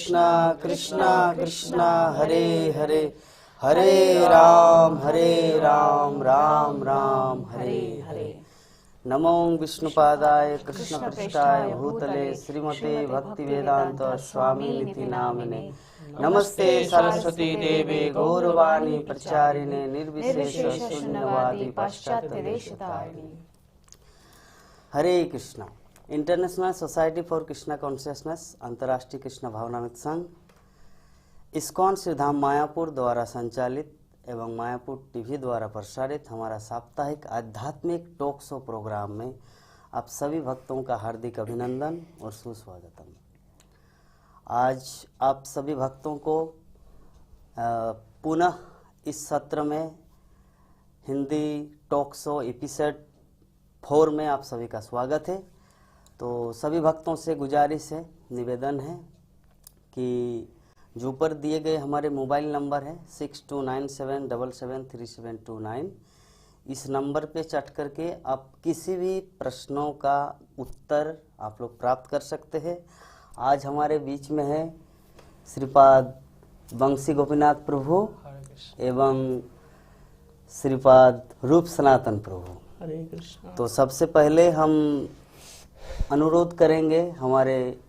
कृष्णा कृष्णा कृष्णा हरे हरे, हरे राम राम राम हरे हरे। नमो विष्णुपादाय कृष्णपृष्ठाय भूतले श्रीमते भक्तिवेदांत स्वामी निति नामिने। नमस्ते सरस्वती देवे गौरवाणी प्रचारिणे निर्विशेष शून्यवादी पाश्चात्य देशतारिणे। Hare Krishna. International society for Krishna consciousness, अंतर्राष्ट्रीय कृष्ण भावनामृत संघ, इस्कॉन श्रीधाम मायापुर द्वारा संचालित एवं मायापुर टीवी द्वारा प्रसारित हमारा साप्ताहिक आध्यात्मिक टॉक शो प्रोग्राम में आप सभी भक्तों का हार्दिक अभिनंदन और सुस्वागतम। आज आप सभी भक्तों को पुनः इस सत्र में हिंदी टॉक शो एपिसोड 4 में आप सभी का स्वागत है। तो सभी भक्तों से गुजारिश है, निवेदन है कि जो ऊपर दिए गए हमारे मोबाइल नंबर है 6297773729, इस नंबर पे चट करके आप किसी भी प्रश्नों का उत्तर आप लोग प्राप्त कर सकते हैं। आज हमारे बीच में है श्रीपाद बंसी गोपीनाथ प्रभु एवं श्रीपाद रूप सनातन प्रभु। हरे कृष्णा। तो सबसे पहले हम अनुरोध करेंगे हमारे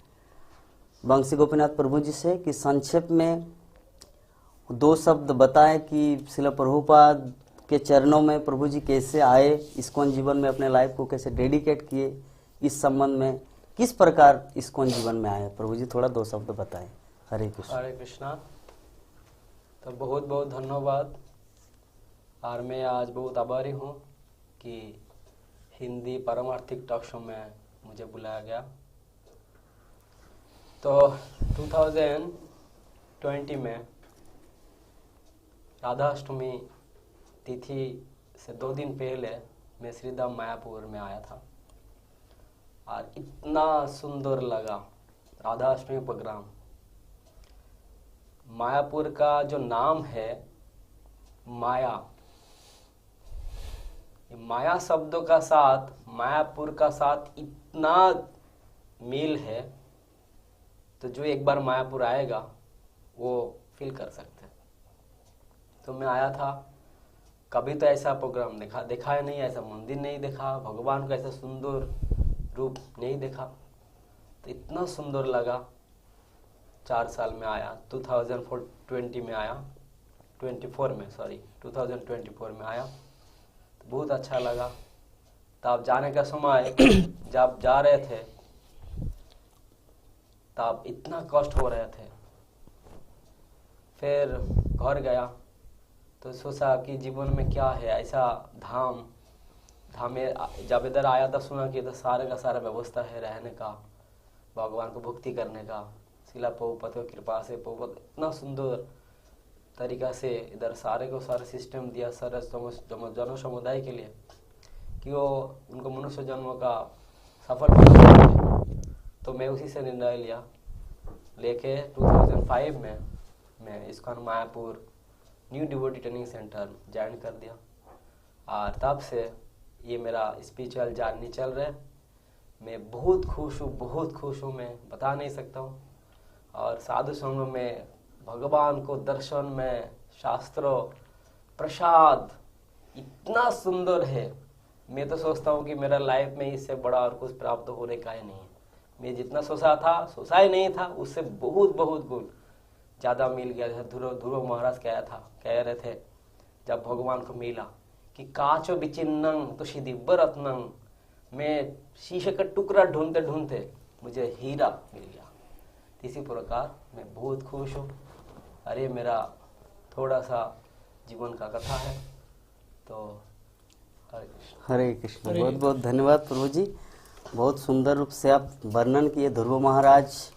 बंसी गोपीनाथ प्रभु जी से कि संक्षेप में 2 शब्द बताएं कि श्रील प्रभुपाद के चरणों में प्रभु जी कैसे आए, इस्कॉन जीवन में अपने लाइफ को कैसे डेडिकेट किए, इस संबंध में किस प्रकार इस्कॉन जीवन में आए। प्रभु जी थोड़ा 2 शब्द बताएं। हरे कृष्ण। हरे कृष्णा। तो बहुत बहुत धन्यवाद। और मैं आज बहुत आभारी हूँ कि हिंदी पारमार्थिक टॉक शो में मुझे बुलाया गया। तो 2020 में राधाष्टमी तिथि से 2 दिन पहले मैं श्रीधाम मायापुर में आया था और इतना सुंदर लगा राधाष्टमी प्रोग्राम। मायापुर का जो नाम है माया, माया शब्दों का साथ मायापुर का साथ इतना मेल है, तो जो एक बार मायापुर आएगा वो फील कर सकते हैं। तो मैं आया था, कभी तो ऐसा प्रोग्राम देखा है नहीं, ऐसा मंदिर नहीं देखा, भगवान का ऐसा सुंदर रूप नहीं देखा। तो इतना सुंदर लगा। 4 साल में आया, 2024 में आया, 2024 में आया, तो बहुत अच्छा लगा। तब जाने का समय जब जा रहे थे तब इतना कष्ट हो रहे थे। फिर घर गया तो सोचा कि जीवन में क्या है ऐसा धाम में। जब इधर आया तो सुना कि इधर सारे का सारा व्यवस्था है रहने का, भगवान को भक्ति करने का। शिला प्रभुपाद की कृपा से प्रभुपाद इतना सुंदर तरीका से इधर सारे को सारा सिस्टम दिया सारे जन समुदाय के लिए कि वो उनको मनुष्य जन्म का सफल बना। तो मैं उसी से निर्णय लेके 2005 में मैं ISKCON Mayapur new devotee training centre join कर दिया। और तब से ये मेरा स्पिरिचुअल जर्नी चल रहा है। मैं बहुत खुश हूँ, मैं बता नहीं सकता हूँ। और साधु संग में भगवान को दर्शन में शास्त्रों प्रसाद इतना सुंदर है। मैं तो सोचता हूँ कि मेरा लाइफ में इससे बड़ा और कुछ प्राप्त होने का ही नहीं है। मैं जितना सोचा ही नहीं था, उससे बहुत गुण ज़्यादा मिल गया। ध्रुव महाराज कह रहे थे जब भगवान को मिला कि काचो बिचिन्नंग तो दिव्य रत्नंग, मैं शीशे का टुकड़ा ढूंढते मुझे हीरा मिल गया। इसी प्रकार मैं बहुत खुश हूँ। अरे मेरा थोड़ा सा जीवन का कथा है। तो हरे कृष्ण। बहुत बहुत धन्यवाद प्रभु जी। बहुत सुंदर रूप से आप वर्णन किए। ध्रुव महाराज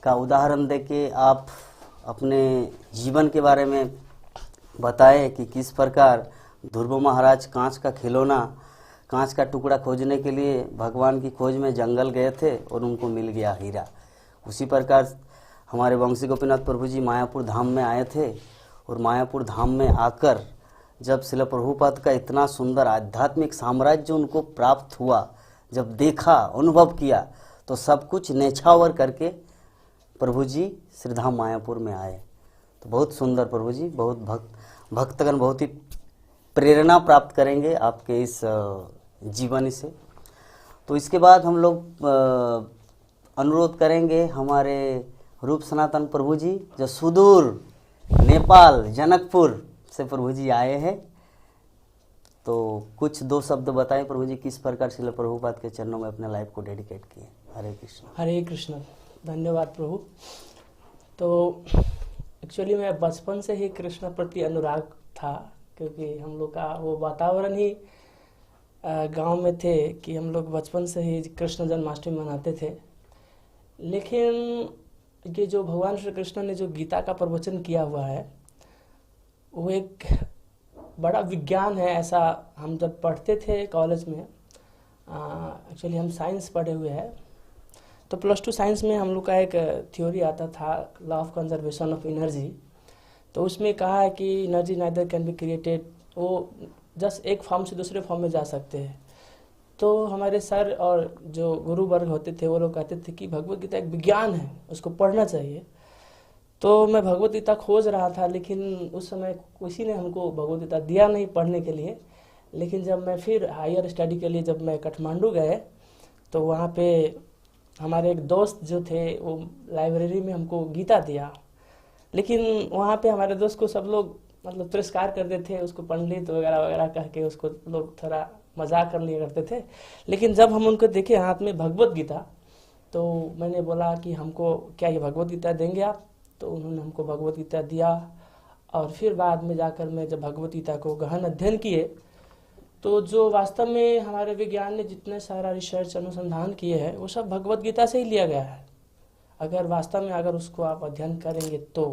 का उदाहरण देके आप अपने जीवन के बारे में बताए कि किस प्रकार ध्रुव महाराज कांच का खिलौना, कांच का टुकड़ा खोजने के लिए भगवान की खोज में जंगल गए थे और उनको मिल गया हीरा। उसी प्रकार हमारे बंसी गोपीनाथ प्रभु जी मायापुर धाम में आए थे और मायापुर धाम में आकर जब श्रील प्रभुपाद का इतना सुंदर आध्यात्मिक साम्राज्य उनको प्राप्त हुआ, जब देखा, अनुभव किया, तो सब कुछ नेछावर करके प्रभु जी श्रीधाम मायापुर में आए। तो बहुत सुंदर प्रभु जी, बहुत भक्तगण बहुत ही प्रेरणा प्राप्त करेंगे आपके इस जीवनी से। तो इसके बाद हम लोग अनुरोध करेंगे हमारे रूप सनातन प्रभु जी, जो सुदूर नेपाल जनकपुर से प्रभु जी आए हैं। तो कुछ 2 शब्द बताएं प्रभु जी, किस प्रकार श्रील प्रभुपाद के चरणों में अपने लाइफ को डेडिकेट किए। हरे कृष्ण। हरे कृष्ण। धन्यवाद प्रभु। तो एक्चुअली मैं बचपन से ही कृष्ण प्रति अनुराग था, क्योंकि हम लोग का वो वातावरण ही गांव में थे कि हम लोग बचपन से ही कृष्ण जन्माष्टमी मनाते थे। लेकिन ये जो भगवान श्री कृष्ण ने जो गीता का प्रवचन किया हुआ है, वो एक बड़ा विज्ञान है। ऐसा हम जब पढ़ते थे कॉलेज में, एक्चुअली हम साइंस पढ़े हुए हैं, तो +2 साइंस में हम लोग का एक थ्योरी आता था, law of conservation of energy. तो उसमें कहा है कि energy neither can be created, वो जस्ट एक फॉर्म से दूसरे फॉर्म में जा सकते हैं। तो हमारे सर और जो गुरु वर्ग होते थे वो लोग कहते थे कि भगवत गीता एक विज्ञान है, उसको पढ़ना चाहिए। तो मैं भगवत गीता खोज रहा था, लेकिन उस समय किसी ने हमको भगवत गीता दिया नहीं पढ़ने के लिए। लेकिन जब मैं फिर हायर स्टडी के लिए जब मैं काठमांडू गए, तो वहाँ पे हमारे एक दोस्त जो थे वो लाइब्रेरी में हमको गीता दिया। लेकिन वहाँ पे हमारे दोस्त को सब लोग मतलब तिरस्कार करते थे, उसको पंडित वगैरह वगैरह कह के उसको लोग थोड़ा मजाक कर लिया करते थे। लेकिन जब हम उनको देखे हाथ में भगवत गीता, तो मैंने बोला कि हमको क्या ये भगवत गीता देंगे आप? तो उन्होंने हमको भगवत गीता दिया। और फिर बाद में जाकर मैं जब भगवत गीता को गहन अध्ययन किए, तो जो वास्तव में हमारे विज्ञान ने जितने सारा रिसर्च अनुसंधान किए हैं वो सब भगवत गीता से ही लिया गया है। अगर वास्तव में अगर उसको आप अध्ययन करेंगे तो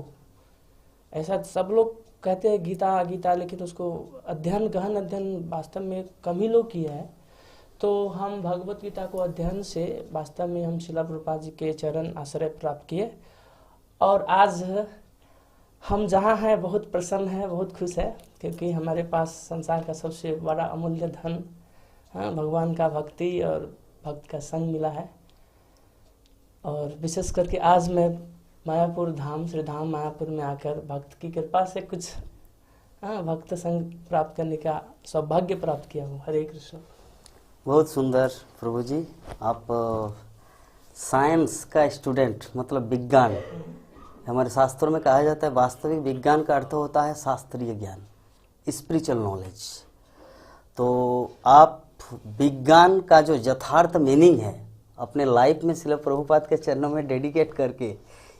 ऐसा सब लोग कहते हैं गीता गीता, लेकिन उसको अध्ययन गहन अध्ययन वास्तव में कम ही लोग किया है। तो हम भगवत गीता को अध्ययन से वास्तव में हम श्रील प्रभुपाद जी के चरण आश्रय प्राप्त किए। और आज हम जहाँ हैं बहुत प्रसन्न हैं, बहुत खुश है, क्योंकि हमारे पास संसार का सबसे बड़ा अमूल्य धन भगवान का भक्ति और भक्त का संग मिला है। और विशेष करके आज मैं मायापुर धाम श्रीधाम मायापुर में आकर भक्त की कृपा से कुछ भक्त संग प्राप्त करने का सौभाग्य प्राप्त किया हूँ। हरे कृष्ण। बहुत सुंदर प्रभु जी, आप साइंस का स्टूडेंट, मतलब विज्ञान। हमारे शास्त्रों में कहा जाता है वास्तविक विज्ञान का अर्थ होता है शास्त्रीय ज्ञान, स्पिरिचुअल नॉलेज। तो आप विज्ञान का जो यथार्थ मीनिंग है अपने लाइफ में श्रील प्रभुपाद के चरणों में डेडिकेट करके,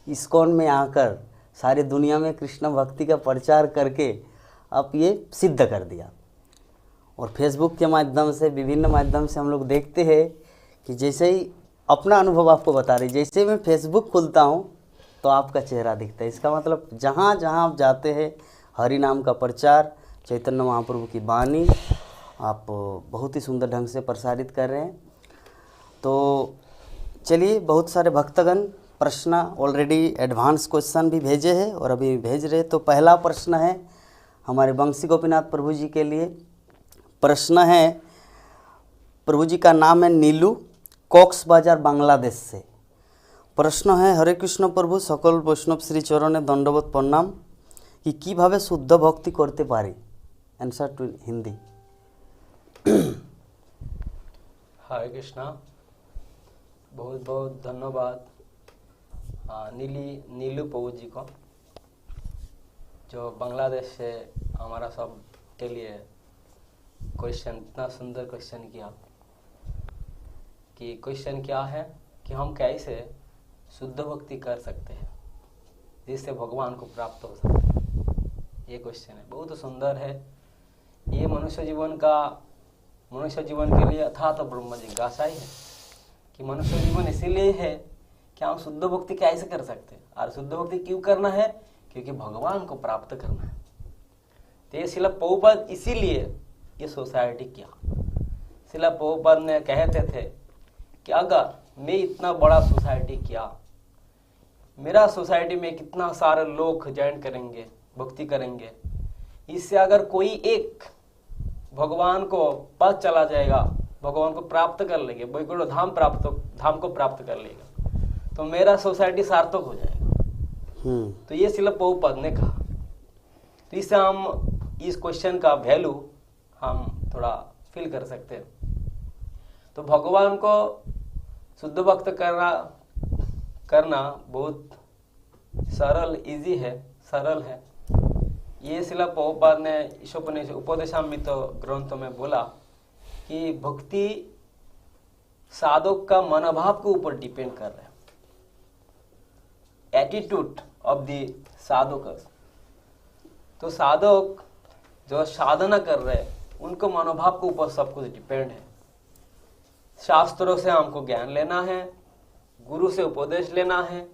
इस्कॉन में आकर सारी दुनिया में कृष्ण भक्ति का प्रचार करके आप ये सिद्ध कर दिया। और फेसबुक के माध्यम से, विभिन्न माध्यम से हम लोग देखते हैं कि जैसे ही अपना अनुभव आपको बता रही, जैसे मैं फेसबुक खोलता हूँ तो आपका चेहरा दिखता है। इसका मतलब जहाँ जहाँ आप जाते हैं हरि नाम का प्रचार, चैतन्य महाप्रभु की वाणी आप बहुत ही सुंदर ढंग से प्रसारित कर रहे हैं। तो चलिए, बहुत सारे भक्तगण प्रश्न ऑलरेडी एडवांस क्वेश्चन भी भेजे हैं और अभी भेज रहे। तो पहला प्रश्न है हमारे बंसी गोपीनाथ प्रभु जी के लिए। प्रश्न है, प्रभु जी का नाम है नीलू, कॉक्स बाजार बांग्लादेश से। प्रश्न है, हरे कृष्ण प्रभु, सकल वैष्णव श्री चरणे दंडवत प्रणाम, कि কিভাবে शुद्ध भक्ति करते पारी। Answer to Hindi. हरे कृष्णा, बहुत बहुत धन्यवाद नीलू प्रभु जी को, जो बांग्लादेश से हमारा सब के लिए क्वेश्चन, इतना सुंदर क्वेश्चन किया। कि क्वेश्चन क्या है कि हम कैसे शुद्ध भक्ति कर सकते हैं जिससे भगवान को प्राप्त हो सके। ये क्वेश्चन है, बहुत सुंदर है। ये मनुष्य जीवन के लिए अथात ब्रह्म जिज्ञासा ही है कि मनुष्य जीवन इसीलिए है कि हम शुद्ध भक्ति कैसे कर सकते हैं। और शुद्ध भक्ति क्यों करना है? क्योंकि भगवान को प्राप्त करना है। तो ये श्रील प्रभुपाद इसीलिए ये सोसाइटी किया। श्रील प्रभुपाद ने कहते थे कि अगर मैं इतना बड़ा सोसाइटी किया, मेरा सोसाइटी में कितना सारे लोग ज्वाइन करेंगे, भक्ति करेंगे, इससे अगर कोई एक भगवान को पास चला जाएगा, भगवान को प्राप्त कर लेंगे, वैकुंठ धाम को प्राप्त कर लेगा, तो मेरा सोसाइटी सार्थक हो जाएगा। तो ये शिला प्रभुपाद ने कहा। तो इससे हम इस क्वेश्चन का वैल्यू हम थोड़ा फील कर सकते हैं। तो भगवान को शुद्ध भक्त करना बहुत सरल, इजी है, सरल है। ये शिला प्रभुपाद ने उपदेशामृत ग्रंथों में बोला कि भक्ति साधक का मनोभाव के ऊपर डिपेंड कर रहा है, एटीट्यूड ऑफ द साधक। तो साधक जो साधना कर रहे हैं उनको मनोभाव के ऊपर सब कुछ डिपेंड है। शास्त्रों से हमको ज्ञान लेना है, गुरु से उपदेश लेना है,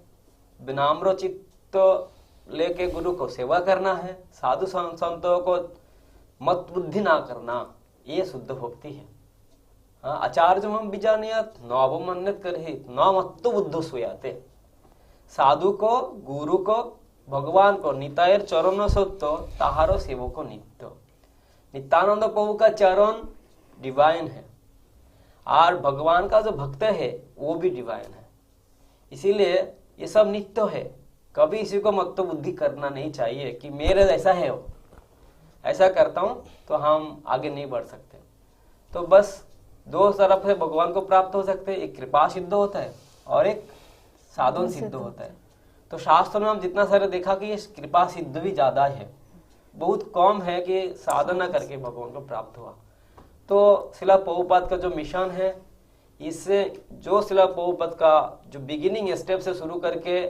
विनम्र चित्त लेके गुरु को सेवा करना है, साधु संतों को मत बुद्धि ना करना, ये शुद्ध भक्ति है। हाँ, आचार्य हम बीजानियत नवमन्यत करहि न मत्तो बुद्धो सुयाते। साधु को, गुरु को, भगवान को नितायर चरण सत्य ताहारो सेवको नित्य। नित्यानंद प्रभु का चरण डिवाइन है और भगवान का जो भक्त है वो भी डिवाइन है। इसीलिए ये सब नित्य है। कभी इसी को मत्तो बुद्धि करना नहीं चाहिए कि मेरे ऐसा है, वो ऐसा करता हूं तो हम आगे नहीं बढ़ सकते। तो बस दो तरफ से भगवान को प्राप्त हो सकते हैं, एक कृपा सिद्ध होता है और एक साधन सिद्ध होता है। तो शास्त्र में हम जितना सारे देखा कि ये कृपा सिद्ध भी ज्यादा है, बहुत कम है कि साधना करके भगवान को प्राप्त हुआ। तो शिला प्रभुपाद का जो मिशन है, इससे जो शिला प्रभुपाद का जो बिगिनिंग स्टेप से शुरू करके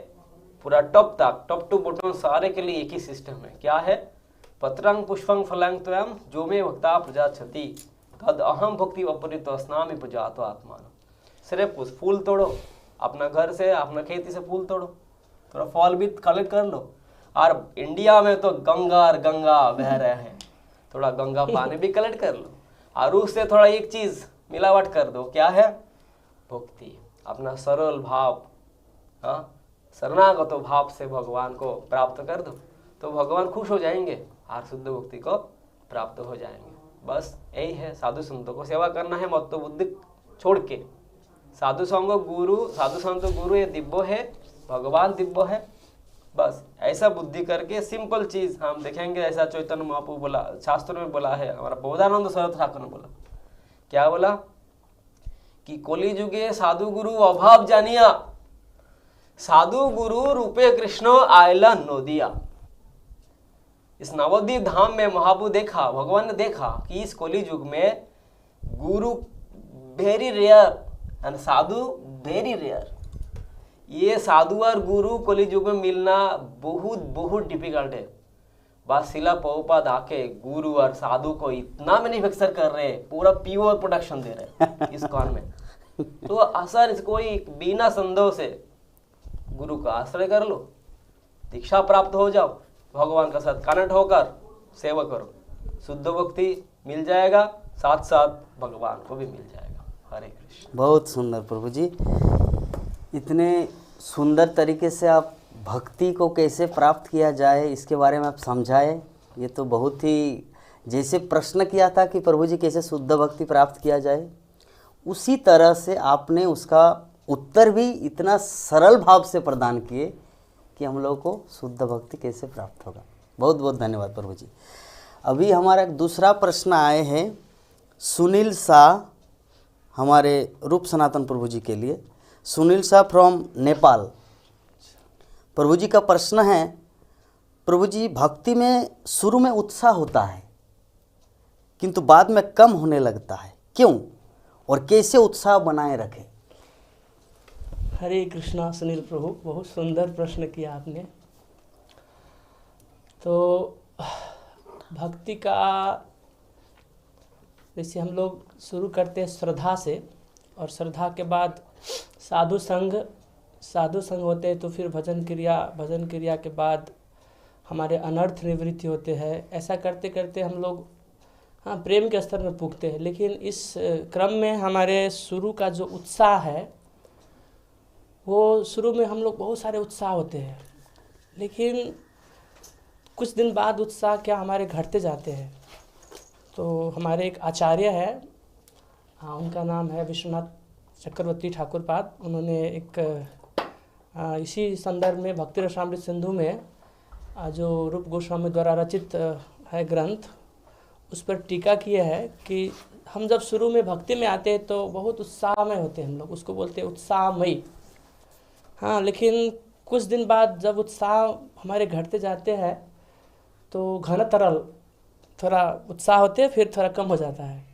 पूरा टॉप तक, टॉप टू बॉटम सारे के लिए एक ही सिस्टम है। क्या है? पत्रंग पुष्पंग फलंग त्वयं जो मे भक्ता प्रजा क्षति तद अहम भक्ति अपरित स्नामि प्रजातो आत्मा। सिर्फ उस फूल तोड़ो, अपना घर से, अपना खेती से फूल तोड़ो, थोड़ा फल भी कलेक्ट कर लो। और इंडिया में तो गंगा बह रहे हैं, थोड़ा गंगा पानी भी कलेक्ट कर लो और उससे थोड़ा एक चीज मिलावट कर दो। क्या है? भक्ति। अपना सरल भाव, हाँ, शरणागत भाव से भगवान को प्राप्त कर दो तो भगवान खुश हो जाएंगे और शुद्ध भक्ति को प्राप्त हो जाएंगे। बस यही है, साधु संतों को सेवा करना है मत्तो बुद्धि छोड़ के। साधु संग गुरु, साधु संत गुरु ये दिव्य है, भगवान दिव्य है। बस ऐसा बुद्धि करके सिंपल चीज हम देखेंगे। ऐसा चैतन्य महाप्रभु बोला, शास्त्रों में बोला है, हमारा बोधानंद सरस्वती ठाकुर ने बोला। क्या बोला? कि कलि जुगे साधु गुरु अभाव जानिया, साधु गुरु रूपे कृष्ण आयला नोदिया। इस नवद्वीप धाम में महाप्रभु देखा, भगवान ने देखा कि इस कलि युग में guru very rare and sadhu very rare. ये साधु और गुरु कलि युग में मिलना बहुत बहुत डिफिकल्ट है। बस शिला प्रभुपाद आके गुरु और साधु को इतना मैन्युफैक्चर कर रहे हैं, पूरा प्योर प्रोडक्शन दे रहे हैं इस कान में। तो असर कोई बिना संदेह से गुरु का आश्रय कर लो, दीक्षा प्राप्त हो जाओ, भगवान का साथ कनेक्ट होकर सेवा करो, शुद्ध भक्ति मिल जाएगा, साथ साथ भगवान को भी मिल जाएगा। हरे कृष्ण। बहुत सुंदर प्रभु जी, इतने सुंदर तरीके से आप भक्ति को कैसे प्राप्त किया जाए इसके बारे में आप समझाए। ये तो बहुत ही, जैसे प्रश्न किया था कि प्रभु जी कैसे शुद्ध भक्ति प्राप्त किया जाए, उसी तरह से आपने उसका उत्तर भी इतना सरल भाव से प्रदान किए कि हम लोग को शुद्ध भक्ति कैसे प्राप्त होगा। बहुत बहुत धन्यवाद प्रभु जी। अभी हमारा एक दूसरा प्रश्न आए हैं सुनील शाह, हमारे रूप सनातन प्रभु जी के लिए। सुनील शाह फ्रॉम नेपाल। प्रभु जी का प्रश्न है, प्रभु जी भक्ति में शुरू में उत्साह होता है किंतु बाद में कम होने लगता है, क्यों और कैसे उत्साह बनाए रखें? हरे कृष्णा सुनील प्रभु, बहुत सुंदर प्रश्न किया आपने। तो भक्ति का जैसे हम लोग शुरू करते हैं श्रद्धा से, और श्रद्धा के बाद साधु संग होते हैं, तो फिर भजन क्रिया के बाद हमारे अनर्थ निवृत्ति होते हैं। ऐसा करते करते हम लोग हाँ प्रेम के स्तर में पुगते हैं। लेकिन इस क्रम में हमारे शुरू का जो उत्साह है, वो शुरू में हम लोग बहुत सारे उत्साह होते हैं, लेकिन कुछ दिन बाद उत्साह क्या हमारे घटते जाते हैं। तो हमारे एक आचार्य है, हाँ, उनका नाम है विश्वनाथ चक्रवर्ती ठाकुर पाद। उन्होंने एक इसी संदर्भ में भक्ति रसामृत सिंधु में जो रूप गोस्वामी द्वारा रचित है ग्रंथ, उस पर टीका किया है कि हम जब शुरू में भक्ति में आते हैं तो बहुत उत्साह में होते हैं, हम लोग उसको बोलते हैं उत्साहमयी। हाँ, लेकिन कुछ दिन बाद जब उत्साह हमारे घटते जाते हैं तो घन तरल, थोड़ा उत्साह होते हैं फिर थोड़ा कम हो जाता है,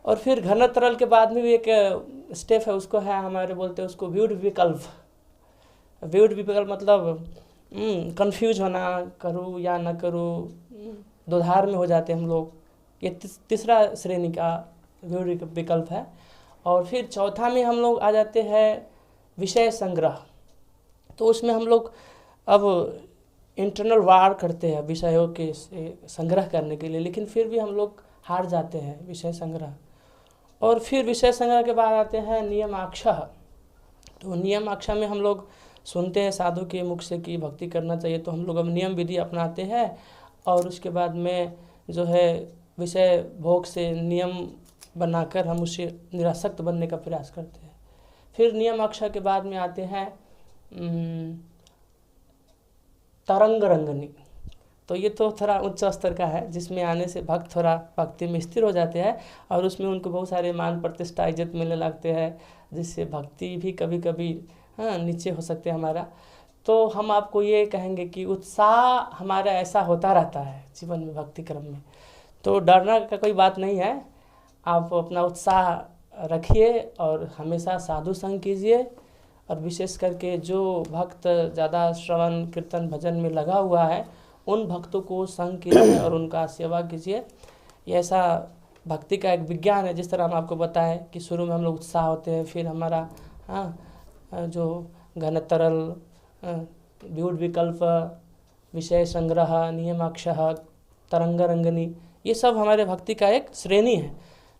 और फिर घन तरल के बाद में भी एक स्टेप है, उसको है हमारे बोलते हैं उसको व्यूड विकल्प। व्यूड विकल्प मतलब कंफ्यूज होना, करूँ या न करूँ, दोधार में हो जाते हैं हम लोग। ये तीसरा श्रेणी का व्यूड विकल्प है। और फिर चौथा में हम लोग आ जाते हैं विषय संग्रह। तो उसमें हम लोग अब इंटरनल वार करते हैं विषयों के संग्रह करने के लिए, लेकिन फिर भी हम लोग हार जाते हैं विषय संग्रह। और फिर विषय संग्रह के बाद आते हैं नियमाक्षः। तो नियमाक्षः में हम लोग सुनते हैं साधु के मुख से कि भक्ति करना चाहिए, तो हम लोग अब नियम विधि अपनाते हैं और उसके बाद में जो है विषय भोग से नियम बनाकर हम उससे निरासक्त बनने का प्रयास करते हैं। फिर नियमाक्षः के बाद में आते हैं तरंग रंगनी। तो ये तो थोड़ा उच्च स्तर का है, जिसमें आने से भक्त थोड़ा भक्ति में स्थिर हो जाते हैं और उसमें उनको बहुत सारे मान प्रतिष्ठा इज्जत मिलने लगते हैं, जिससे भक्ति भी कभी कभी नीचे हो सकते हैं हमारा। तो हम आपको ये कहेंगे कि उत्साह हमारा ऐसा होता रहता है जीवन में भक्ति क्रम में, तो डरना का कोई बात नहीं है। आप अपना उत्साह रखिए और हमेशा साधु संग कीजिए, और विशेष करके जो भक्त ज़्यादा श्रवण कीर्तन भजन में लगा हुआ है उन भक्तों को संग कीजिए और उनका सेवा कीजिए। ये ऐसा भक्ति का एक विज्ञान है। जिस तरह हम आपको बताएं कि शुरू में हम लोग उत्साह होते हैं, फिर हमारा जो घन तरल, व्यूड विकल्प, विषय संग्रह, नियमाक्षः, तरंग रंगनी, ये सब हमारे भक्ति का एक श्रेणी है।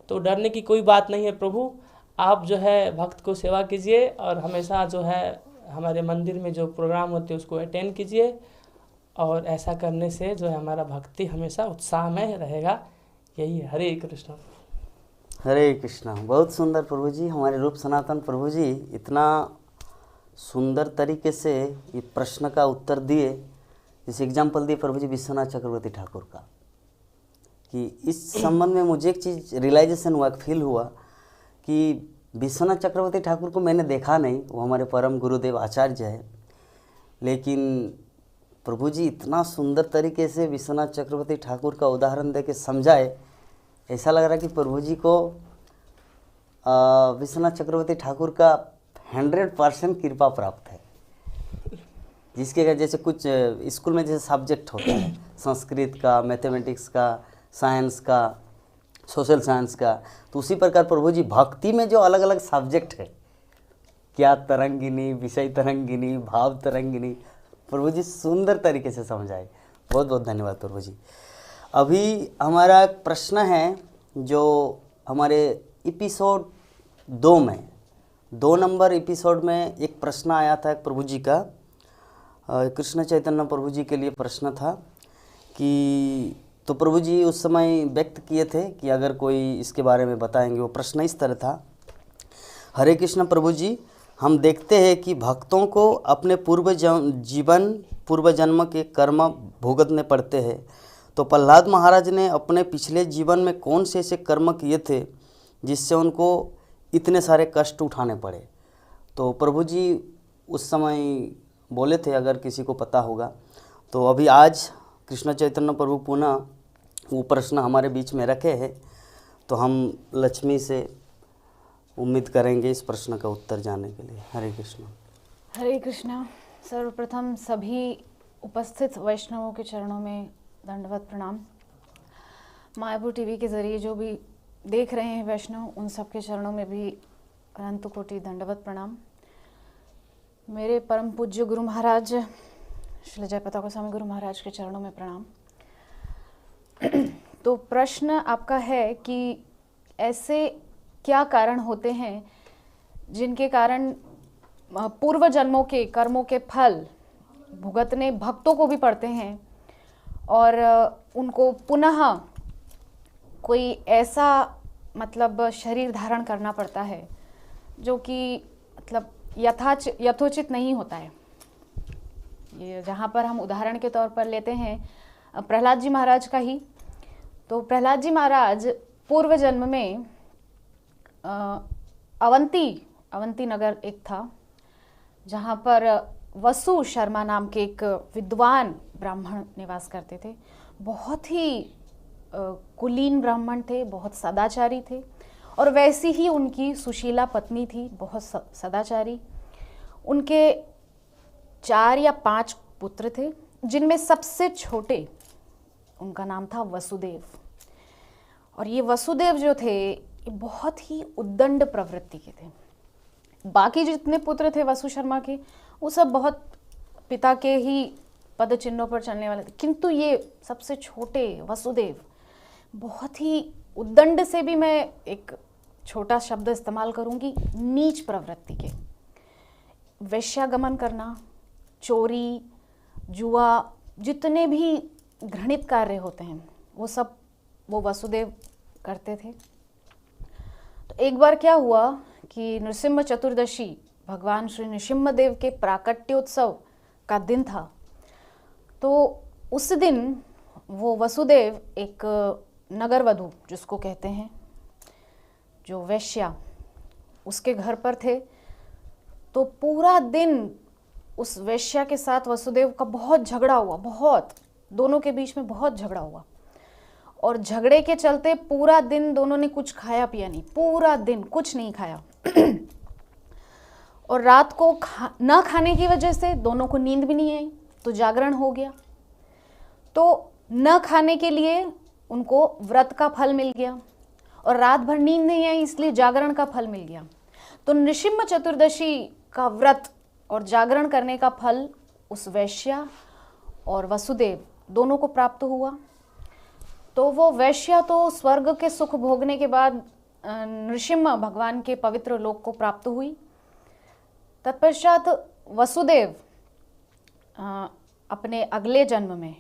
तो डरने की कोई बात नहीं है। प्रभु आप जो है भक्त को सेवा कीजिए और हमेशा जो है हमारे मंदिर में जो प्रोग्राम होते हैं उसको अटेंड कीजिए, और ऐसा करने से जो है हमारा भक्ति हमेशा उत्साह में रहेगा। यही है। हरे कृष्ण। हरे कृष्णा। बहुत सुंदर प्रभु जी, हमारे रूप सनातन प्रभु जी इतना सुंदर तरीके से ये प्रश्न का उत्तर दिए। जैसे एग्जाम्पल दिए प्रभु जी विश्वनाथ चक्रवर्ती ठाकुर का, कि इस संबंध में मुझे एक चीज़ रियलाइजेशन हुआ, फील हुआ कि विश्वनाथ चक्रवर्ती ठाकुर को मैंने देखा नहीं, वो हमारे परम गुरुदेव आचार्य है, लेकिन प्रभु जी इतना सुंदर तरीके से विश्वनाथ चक्रवर्ती ठाकुर का उदाहरण देके समझाए। ऐसा लग रहा है कि प्रभु जी को विश्वनाथ चक्रवर्ती ठाकुर का 100% कृपा प्राप्त है। जिसके जैसे कुछ स्कूल में जैसे सब्जेक्ट होता है, संस्कृत का, मैथमेटिक्स का, साइंस का, सोशल साइंस का, तो उसी प्रकार प्रभु जी भक्ति में जो अलग अलग सब्जेक्ट है, क्या तरंगिनी, विषय तरंगिनी, भाव तरंगिनी, प्रभु जी सुंदर तरीके से समझाए। बहुत बहुत धन्यवाद प्रभु जी। अभी हमारा प्रश्न है जो हमारे एपिसोड 2 में, 2 नंबर एपिसोड में एक प्रश्न आया था प्रभु जी का, कृष्ण चैतन्य प्रभु जी के लिए प्रश्न था कि, तो प्रभु जी उस समय व्यक्त किए थे कि अगर कोई इसके बारे में बताएंगे। वो प्रश्न इस तरह था, हरे कृष्ण प्रभु जी, हम देखते हैं कि भक्तों को अपने पूर्व जन्म के कर्म भुगतने पड़ते हैं, तो प्रहलाद महाराज ने अपने पिछले जीवन में कौन से ऐसे कर्म किए थे जिससे उनको इतने सारे कष्ट उठाने पड़े। तो प्रभु जी उस समय बोले थे, अगर किसी को पता होगा तो। अभी आज कृष्ण चैतन्य प्रभु पुनः वो प्रश्न हमारे बीच में रखे हैं, तो हम लक्ष्मी से उम्मीद करेंगे इस प्रश्न का उत्तर जाने के लिए। हरे कृष्ण। हरे कृष्णा। सर्वप्रथम सभी उपस्थित वैष्णवों के चरणों में दंडवत प्रणाम। मायापुर टीवी के जरिए जो भी देख रहे हैं वैष्णव, उन सब के चरणों में भी अनंत कोटि दंडवत प्रणाम। मेरे परम पूज्य गुरु महाराज श्री जयपताका गोस्वामी गुरु महाराज के चरणों में प्रणाम। तो प्रश्न आपका है कि ऐसे क्या कारण होते हैं जिनके कारण पूर्व जन्मों के कर्मों के फल भुगतने भक्तों को भी पड़ते हैं, और उनको पुनः कोई ऐसा मतलब शरीर धारण करना पड़ता है जो कि मतलब यथोचित नहीं होता है। ये जहाँ पर हम उदाहरण के तौर पर लेते हैं प्रहलाद जी महाराज का ही, तो प्रहलाद जी महाराज पूर्व जन्म में अवंती नगर एक था, जहाँ पर वसु शर्मा नाम के एक विद्वान ब्राह्मण निवास करते थे। बहुत ही कुलीन ब्राह्मण थे, बहुत सदाचारी थे, और वैसी ही उनकी सुशीला पत्नी थी, बहुत सदाचारी। उनके 4 या 5 पुत्र थे, जिनमें सबसे छोटे उनका नाम था वसुदेव। और ये वसुदेव जो थे ये बहुत ही उद्दंड प्रवृत्ति के थे। बाकी जितने पुत्र थे वसु शर्मा के, वो सब बहुत पिता के ही पद चिन्हों पर चलने वाले थे, किंतु ये सबसे छोटे वसुदेव बहुत ही उद्दंड से भी मैं एक छोटा शब्द इस्तेमाल करूंगी, नीच प्रवृत्ति के। वेश्यागमन करना, चोरी, जुआ, जितने भी घृणित कार्य होते हैं वो सब वो वसुदेव करते थे। तो एक बार क्या हुआ कि नृसिंह चतुर्दशी भगवान श्री नृसिंहदेव के प्राकट्योत्सव का दिन था। तो उस दिन वो वसुदेव एक नगर वधू जिसको कहते हैं, जो वैश्या, उसके घर पर थे। तो पूरा दिन उस वैश्या के साथ वसुदेव का बहुत झगड़ा हुआ, बहुत, दोनों के बीच में बहुत झगड़ा हुआ। और झगड़े के चलते पूरा दिन दोनों ने कुछ खाया पिया नहीं, पूरा दिन कुछ नहीं खाया। और रात को ना खाने की वजह से दोनों को नींद भी नहीं आई, तो जागरण हो गया। तो न खाने के लिए उनको व्रत का फल मिल गया, और रात भर नींद नहीं आई इसलिए जागरण का फल मिल गया। तो नृसिंह चतुर्दशी का व्रत और जागरण करने का फल उस वैश्या और वसुदेव दोनों को प्राप्त हुआ। तो वो वैश्या तो स्वर्ग के सुख भोगने के बाद नृसिंह भगवान के पवित्र लोक को प्राप्त हुई। तत्पश्चात वसुदेव अपने अगले जन्म में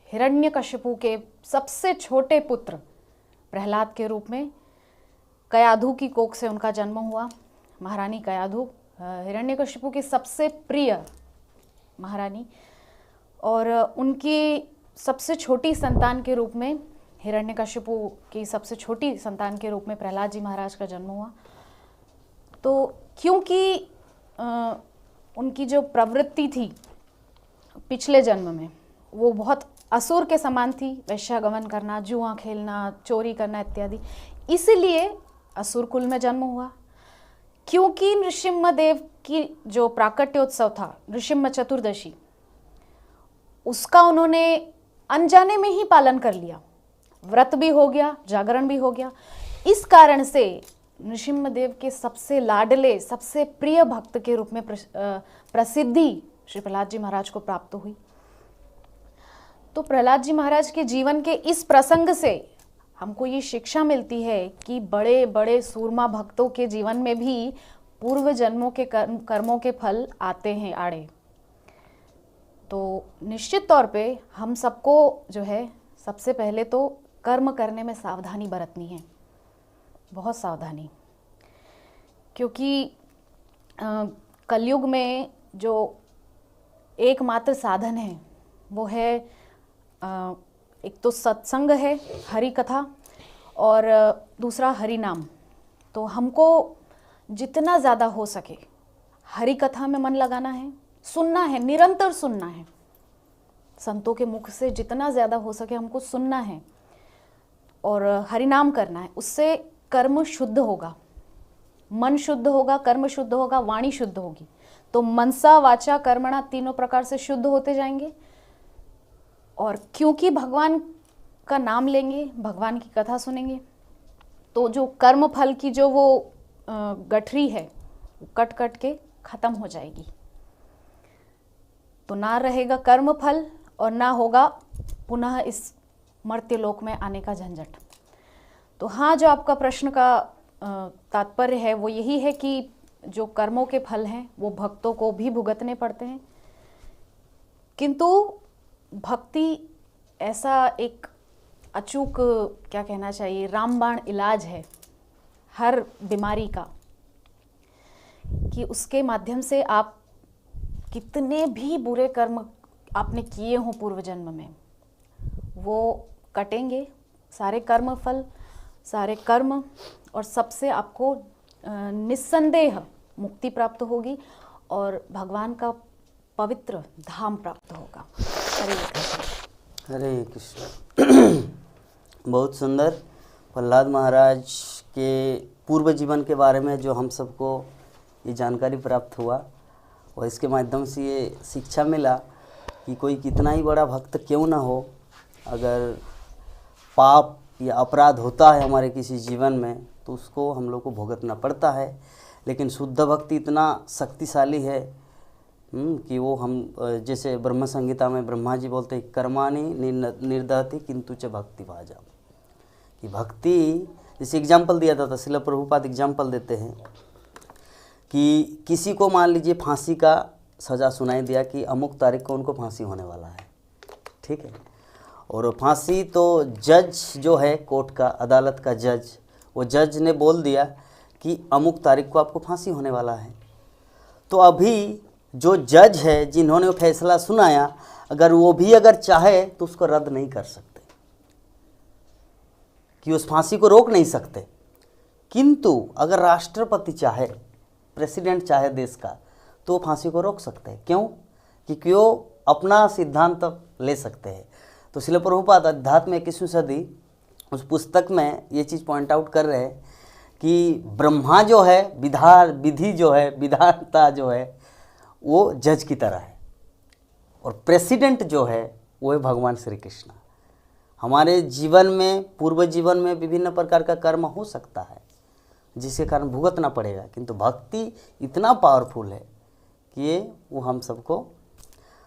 हिरण्यकशिपु के सबसे छोटे पुत्र प्रहलाद के रूप में कयाधु की कोख से उनका जन्म हुआ। महारानी कयाधु हिरण्यकशिपु की सबसे प्रिय महारानी, और उनकी सबसे छोटी संतान के रूप में, हिरण्यकशिपु की सबसे छोटी संतान के रूप में प्रहलाद जी महाराज का जन्म हुआ। तो क्योंकि उनकी जो प्रवृत्ति थी पिछले जन्म में वो बहुत असुर के समान थी, वैश्यागमन करना, जुआ खेलना, चोरी करना इत्यादि, इसीलिए असुर कुल में जन्म हुआ। क्योंकि नृसिंहदेव की जो प्राकट्योत्सव था, नृसिंह चतुर्दशी, उसका उन्होंने अनजाने में ही पालन कर लिया, व्रत भी हो गया, जागरण भी हो गया। इस कारण से नृसिंहदेव के सबसे लाडले, सबसे प्रिय भक्त के रूप में प्रसिद्धि श्री प्रहलाद जी महाराज को प्राप्त हुई। तो प्रहलाद जी महाराज के जीवन के इस प्रसंग से हमको ये शिक्षा मिलती है कि बड़े बड़े सूरमा भक्तों के जीवन में भी पूर्व जन्मों के कर्मों के फल आते हैं आड़े। तो निश्चित तौर पे हम सबको जो है सबसे पहले तो कर्म करने में सावधानी बरतनी है, बहुत सावधानी, क्योंकि कलयुग में जो एकमात्र साधन है वो है एक तो सत्संग है, हरि कथा, और दूसरा हरि नाम। तो हमको जितना ज़्यादा हो सके हरि कथा में मन लगाना है, सुनना है, निरंतर सुनना है, संतों के मुख से जितना ज़्यादा हो सके हमको सुनना है और हरि नाम करना है। उससे कर्म शुद्ध होगा, मन शुद्ध होगा, कर्म शुद्ध होगा, वाणी शुद्ध होगी। तो मनसा वाचा कर्मणा तीनों प्रकार से शुद्ध होते जाएंगे। और क्योंकि भगवान का नाम लेंगे, भगवान की कथा सुनेंगे, तो जो कर्म फल की जो वो गठरी है कट कट के खत्म हो जाएगी। तो ना रहेगा कर्म फल और ना होगा पुनः इस मर्त्य लोक में आने का झंझट। तो हाँ, जो आपका प्रश्न का तात्पर्य है वो यही है कि जो कर्मों के फल हैं वो भक्तों को भी भुगतने पड़ते हैं, किंतु भक्ति ऐसा एक अचूक, क्या कहना चाहिए, रामबाण इलाज है हर बीमारी का, कि उसके माध्यम से आप कितने भी बुरे कर्म आपने किए हों पूर्व जन्म में, वो कटेंगे, सारे कर्म फल, सारे कर्म, और सबसे आपको निस्संदेह मुक्ति प्राप्त होगी और भगवान का पवित्र धाम प्राप्त होगा। हरे कृष्ण। हरे कृष्ण। बहुत सुंदर। प्रहलाद महाराज के पूर्व जीवन के बारे में जो हम सबको ये जानकारी प्राप्त हुआ और इसके माध्यम से ये शिक्षा मिला कि कोई कितना ही बड़ा भक्त क्यों ना हो, अगर पाप या अपराध होता है हमारे किसी जीवन में तो उसको हम लोग को भुगतना पड़ता है। लेकिन शुद्ध भक्ति इतना शक्तिशाली है कि वो हम जैसे ब्रह्म संहिता में ब्रह्मा जी बोलते हैं कर्माणि निर्दहति किंतु च भक्ति भाजा, कि भक्ति, जैसे एग्जाम्पल दिया था श्रील प्रभुपाद एग्जाम्पल देते हैं कि किसी को मान लीजिए फांसी का सज़ा सुनाई दिया कि अमुक तारीख को उनको फांसी होने वाला है, ठीक है, और फांसी तो जज जो है कोर्ट का, अदालत का जज, वो जज ने बोल दिया कि अमुक तारीख को आपको फांसी होने वाला है। तो अभी जो जज है जिन्होंने वो फैसला सुनाया, अगर वो भी अगर चाहे तो उसको रद्द नहीं कर सकते, कि उस फांसी को रोक नहीं सकते। किंतु अगर राष्ट्रपति चाहे, प्रेसिडेंट चाहे देश का, तो वो फांसी को रोक सकते हैं। क्यों? क्योंकि वो अपना सिद्धांत ले सकते हैं। तो श्रील प्रभुपाद अध्यात्म 21वीं सदी उस पुस्तक में ये चीज़ पॉइंट आउट कर रहे हैं कि ब्रह्मा जो है, विधि जो है, विधाता जो है, वो जज की तरह है, और प्रेसिडेंट जो है वो है भगवान श्री कृष्ण। हमारे जीवन में, पूर्व जीवन में विभिन्न प्रकार का कर्म हो सकता है जिसके कारण भुगतना पड़ेगा, किंतु भक्ति इतना पावरफुल है कि ये वो हम सबको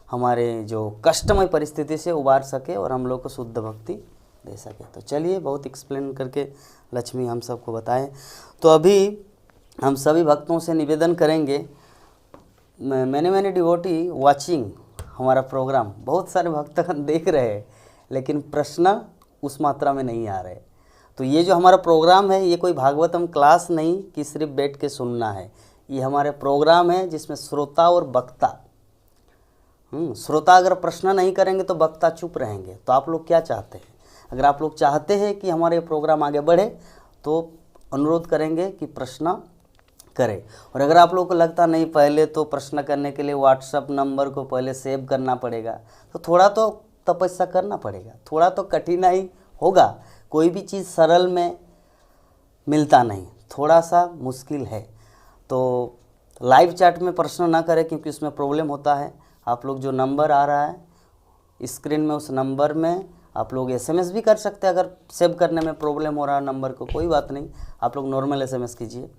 हमारे जो कष्टमय परिस्थिति से उबार सके और हम लोग को शुद्ध भक्ति दे सके। तो चलिए, बहुत एक्सप्लेन करके लक्ष्मी हम सबको बताएं। तो अभी हम सभी भक्तों से निवेदन करेंगे, मैंने डिवोटी वाचिंग हमारा प्रोग्राम, बहुत सारे भक्त देख रहे हैं लेकिन प्रश्न उस मात्रा में नहीं आ रहे। तो ये जो हमारा प्रोग्राम है, ये कोई भागवतम क्लास नहीं कि सिर्फ बैठ के सुनना है। ये हमारे प्रोग्राम है जिसमें श्रोता और वक्ता, श्रोता अगर प्रश्न नहीं करेंगे तो वक्ता चुप रहेंगे। तो आप लोग क्या चाहते हैं? अगर आप लोग चाहते हैं कि हमारे प्रोग्राम आगे बढ़े तो अनुरोध करेंगे कि प्रश्न करें। और अगर आप लोगों को लगता नहीं, पहले तो प्रश्न करने के लिए व्हाट्सएप नंबर को पहले सेव करना पड़ेगा, तो थोड़ा तो तपस्या करना पड़ेगा, थोड़ा तो कठिनाई होगा। कोई भी चीज़ सरल में मिलता नहीं, थोड़ा सा मुश्किल है। तो लाइव चैट में प्रश्न ना करें क्योंकि उसमें प्रॉब्लम होता है। आप लोग जो नंबर आ रहा है स्क्रीन में, उस नंबर में आप लोग एसएमएस भी कर सकते हैं। अगर सेव करने में प्रॉब्लम हो रहा है नंबर को, कोई बात नहीं, आप लोग नॉर्मल एसएमएस कीजिए।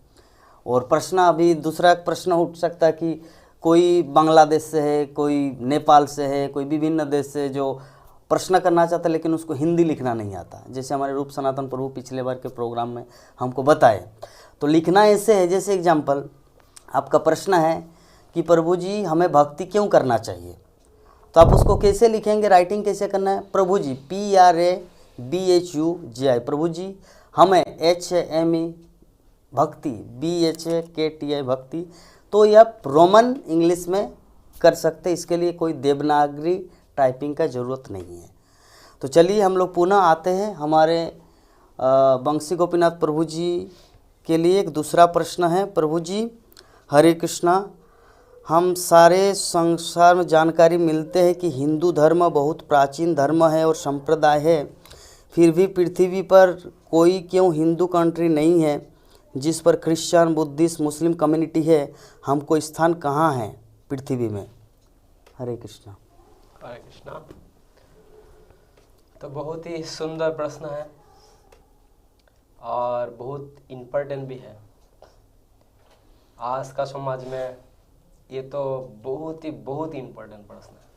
और प्रश्न, अभी दूसरा प्रश्न उठ सकता है कि कोई बांग्लादेश से है, कोई नेपाल से है, कोई विभिन्न देश से जो प्रश्न करना चाहता है लेकिन उसको हिंदी लिखना नहीं आता, जैसे हमारे रूप सनातन प्रभु पिछले बार के प्रोग्राम में हमको बताए। तो लिखना ऐसे है, जैसे एग्जाम्पल आपका प्रश्न है कि प्रभु जी हमें भक्ति क्यों करना चाहिए, तो आप उसको कैसे लिखेंगे, राइटिंग कैसे करना है? प्रभु जी, PRABHUGI, प्रभु जी हमें HME भक्ति, BHAKTI भक्ति। तो यह रोमन इंग्लिश में कर सकते, इसके लिए कोई देवनागरी टाइपिंग का ज़रूरत नहीं है। तो चलिए हम लोग पुनः आते हैं हमारे बंसी गोपीनाथ प्रभु जी के लिए। एक दूसरा प्रश्न है, प्रभु जी हरे कृष्णा, हम सारे संसार में जानकारी मिलते हैं कि हिंदू धर्म बहुत प्राचीन धर्म है और संप्रदाय है, फिर भी पृथ्वी पर कोई क्यों हिंदू कंट्री नहीं है जिस पर क्रिश्चियन, बुद्धिस्ट, मुस्लिम कम्युनिटी है? हमको स्थान कहाँ है पृथ्वी में? हरे कृष्णा। हरे कृष्णा। तो बहुत ही सुंदर प्रश्न है और बहुत इम्पोर्टेंट भी है। आज का समाज में ये तो बहुत ही इम्पोर्टेंट प्रश्न है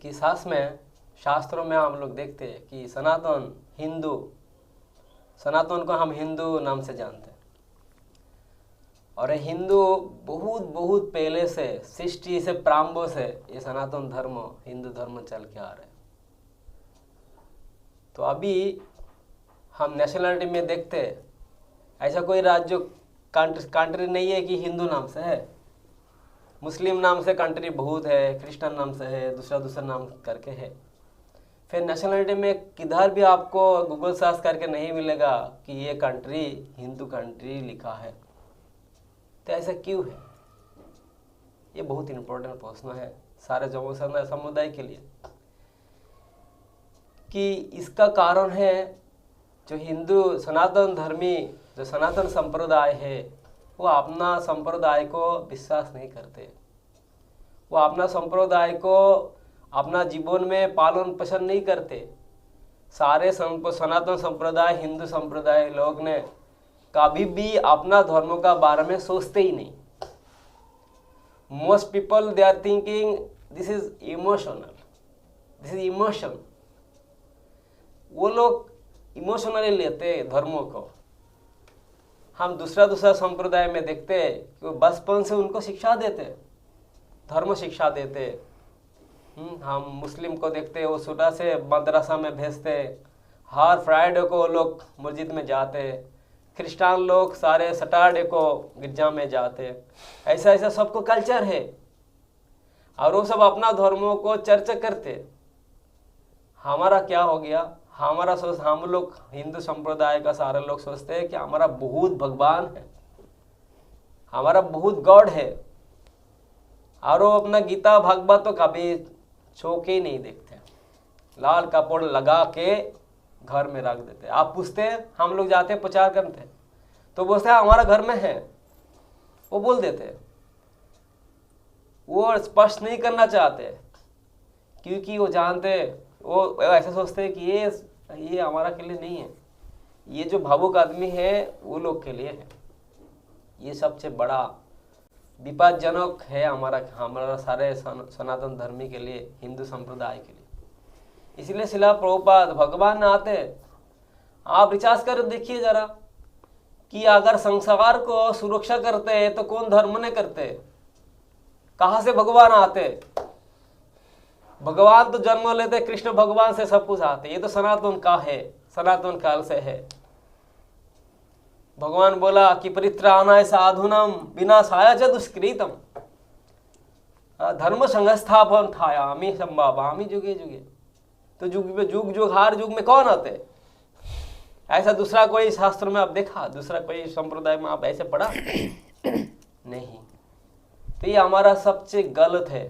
कि साथ में शास्त्रों में हम लोग देखते हैं कि सनातन को हम हिंदू नाम से जानते हैं, और हिंदू बहुत पहले से, सृष्टि से प्रारंभ से ये सनातन धर्म, हिंदू धर्म चल के आ रहे हैं। तो अभी हम नेशनलिटी में देखते हैं, ऐसा कोई राज्य कंट्री नहीं है कि हिंदू नाम से है, मुस्लिम नाम से कंट्री बहुत है, क्रिश्चियन नाम से है, दूसरा नाम करके है। फिर नेशनलिटी में किधर भी आपको गूगल सर्च करके नहीं मिलेगा कि ये कंट्री हिंदू कंट्री लिखा है। तो ऐसा क्यों है? ये बहुत इम्पोर्टेंट प्रश्न है सारे जम्मू समुदाय के लिए, कि इसका कारण है जो हिंदू सनातन धर्मी जो सनातन संप्रदाय है वो अपना संप्रदाय को विश्वास नहीं करते, वो अपना संप्रदाय को अपना जीवन में पालन पोषण नहीं करते। सारे सनातन संप्रदाय हिंदू संप्रदाय लोग ने कभी भी अपना धर्म का बारे में सोचते ही नहीं। Most people they are thinking this is emotional, this is emotion. वो लोग इमोशनली लेते धर्मों को। हम दूसरा संप्रदाय में देखते हैं कि वो बचपन से उनको शिक्षा देते, धर्म शिक्षा देते। हम मुस्लिम को देखते वो छोटा से मदरसा में भेजते, हर फ्राइडे को लोग मस्जिद में जाते, क्रिश्चियन लोग सारे सैटरडे को गिरजा में जाते। ऐसा सबको कल्चर है और वो सब अपना धर्मों को चर्चा करते। हमारा क्या हो गया? हम लोग हिंदू संप्रदाय का सारे लोग सोचते हैं कि हमारा बहुत भगवान है, हमारा बहुत गॉड है, और वो अपना गीता भागवत तो कभी चौके ही नहीं देखते, लाल कपड़ लगा के घर में रख देते। आप पूछते हैं, हम लोग जाते हैं प्रचार करते तो बोलते हैं हमारा घर में है, वो बोल देते। वो स्पष्ट नहीं करना चाहते क्योंकि वो जानते, वो ऐसा सोचते हैं कि ये हमारा के लिए नहीं है, ये जो भावुक आदमी है वो लोग के लिए है। ये सबसे बड़ा विपदजनक है हमारा सारे सनातन धर्मी के लिए, हिंदू संप्रदाय के लिए। इसलिए शिला प्रभुपाद भगवान आते, आप रिचार्ज कर देखिए जरा कि अगर संसार को सुरक्षा करते हैं तो कौन धर्म ने करते? कहाँ से भगवान आते? भगवान तो जन्म लेते कृष्ण भगवान से सब कुछ आते, ये तो सनातन का है, सनातन काल से है। भगवान बोला कि परित्राणाय साधुनम विनाशाय च दुष्कृतम धर्म संस्थापन थायामि संभावामि जुगे जुगे। तो जुग हर युग में कौन आते? ऐसा दूसरा कोई शास्त्र में आप देखा? दूसरा कोई संप्रदाय में आप ऐसे पढ़ा? नहीं। तो ये हमारा सबसे गलत है।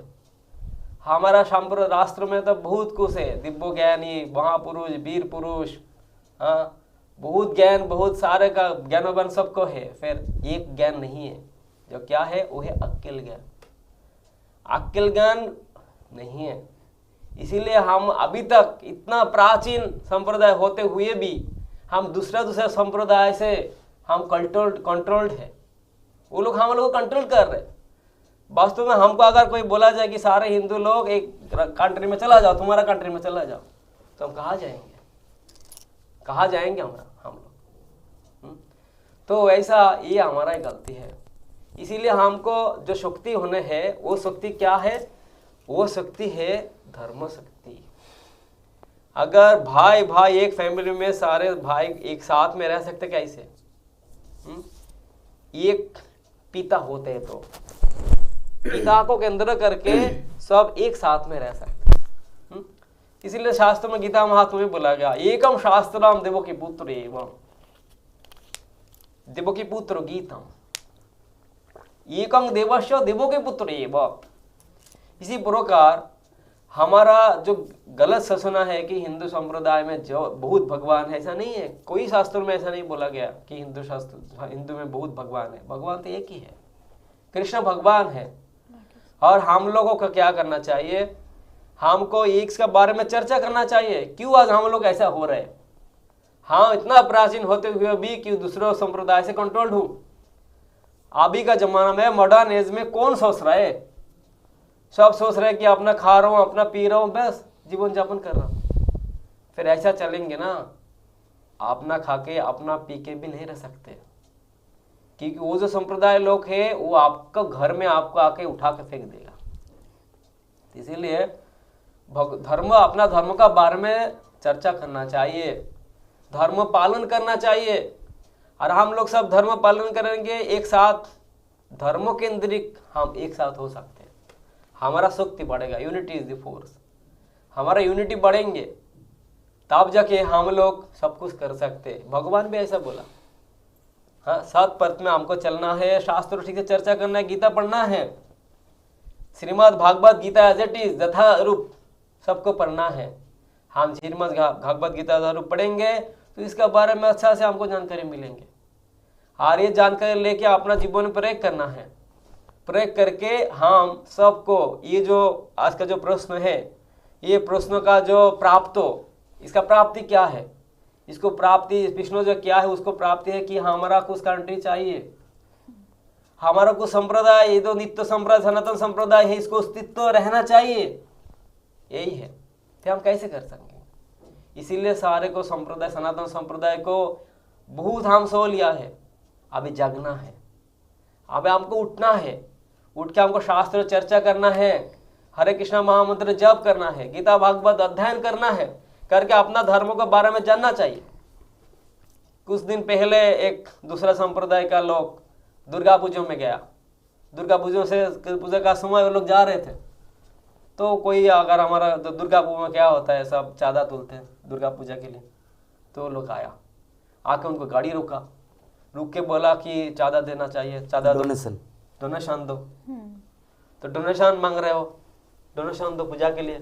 हमारा शास्त्र में तो बहुत कुछ है, दिव्य ज्ञानी, महापुरुष, वीर पुरुष, हाँ बहुत ज्ञान, बहुत सारे का ज्ञानवान सबको है। फिर एक ज्ञान नहीं है, जो क्या है वो है अक्ल ज्ञान। अक्ल ज्ञान नहीं है, इसीलिए हम अभी तक इतना प्राचीन संप्रदाय होते हुए भी हम दूसरा संप्रदाय से हम कंट्रोल्ड है। वो लोग हम लोग को कंट्रोल कर रहे। वास्तव में हमको अगर कोई बोला जाए कि सारे हिंदू लोग एक कंट्री में चला जाओ, तुम्हारा कंट्री में चला जाओ, तो हम कहाँ जाएंगे? कहाँ जाएंगे हम लोग? तो ऐसा ये हमारा गलती है। इसीलिए हमको जो शक्ति होने है, वो शक्ति क्या है? वो शक्ति है धर्म शक्ति। अगर भाई एक फैमिली में सारे भाई एक साथ में रह सकते कैसे? एक पिता होते हैं तो पिता को केंद्र करके सब एक साथ में रह सकते। इसीलिए शास्त्र में गीता महात्म्य में बोला गया, एकम शास्त्रम देवकी पुत्र एवं देवकी पुत्र गीतम, एकम देवस्य देवकी पुत्र एवं। इसी प्रकार हमारा जो गलत सूचना है कि हिंदू संप्रदाय में जो बहुत भगवान है, ऐसा नहीं है। कोई शास्त्र में ऐसा नहीं बोला गया कि हिंदू में बहुत भगवान है। भगवान तो एक ही है, कृष्ण भगवान है। और हम लोगों को क्या करना चाहिए? हमको एक के बारे में चर्चा करना चाहिए। क्यों आज हम लोग ऐसा हो रहे? हाँ, इतना प्राचीन होते हुए भी क्यों दूसरे संप्रदाय से कंट्रोल्ड हूं? अभी का जमाना में मॉडर्न एज में कौन सोच रहा है? सब सोच रहे कि अपना खा रहा हूं, अपना पी रहा हूं, बस जीवन यापन कर रहा हूं। फिर ऐसा चलेंगे ना, अपना खा के अपना पी के भी नहीं रह सकते, क्योंकि वो जो संप्रदाय लोग है वो आपका घर में आपको आके उठा के फेंक देगा। इसीलिए अपना धर्म का बारे में चर्चा करना चाहिए, धर्म पालन करना चाहिए। और हम लोग सब धर्म पालन करेंगे एक साथ, धर्मों के अंतरिक हम एक साथ हो सकते हैं। हमारा शक्ति बढ़ेगा, यूनिटी इज द फोर्स। हमारा यूनिटी बढ़ेंगे तब जाके हम लोग सब कुछ कर सकते हैं। भगवान भी ऐसा बोला। हाँ, सत पथ में हमको चलना है, शास्त्र ठीक से चर्चा करना है, गीता पढ़ना है, Shrimad Bhagavad Gita as it is यथा रूप सबको पढ़ना है। हम श्रीमद् भागवत गीता यथा रूप पढ़ेंगे तो इसके बारे में अच्छा से हमको जानकारी मिलेंगे, और ये जानकारी लेके अपना जीवन में प्रयोग करना है। प्रयोग करके हम सबको ये जो आज का जो प्रश्न है, ये प्रश्न का जो प्राप्त हो, इसका प्राप्ति क्या है, इसको प्राप्ति विष्णु जो क्या है उसको प्राप्ति है कि हमारा कुछ कंट्री चाहिए, हमारा कुछ संप्रदाय, ये तो नित्य संप्रदाय सनातन संप्रदाय है, इसको अस्तित्व रहना चाहिए, यही है। तो हम कैसे कर सकेंगे? इसीलिए सारे को संप्रदाय, सनातन संप्रदाय को बहुत हम सो लिया है। अभी जागना है, अभी हमको उठना है, उठ के हमको शास्त्र चर्चा करना है, हरे कृष्णा महामंत्र जप करना है, गीता भागवत अध्ययन करना है, करके अपना धर्मों के बारे में जानना चाहिए। कुछ दिन पहले एक दूसरा संप्रदाय का लोग दुर्गा पूजा में गया, दुर्गा पूजा से पूजा का समय वो लोग जा रहे थे, तो कोई अगर हमारा दुर्गा पूजा में क्या होता है, सब चांदा तुलते हैं दुर्गा पूजा के लिए, तो लोग आया, आके उनको गाड़ी रोका, रुक के बोला कि चांदा देना चाहिए, चांदा डोनेशन दो। तो डोनेशन मांग रहे हो, डोनेशन दो पूजा के लिए।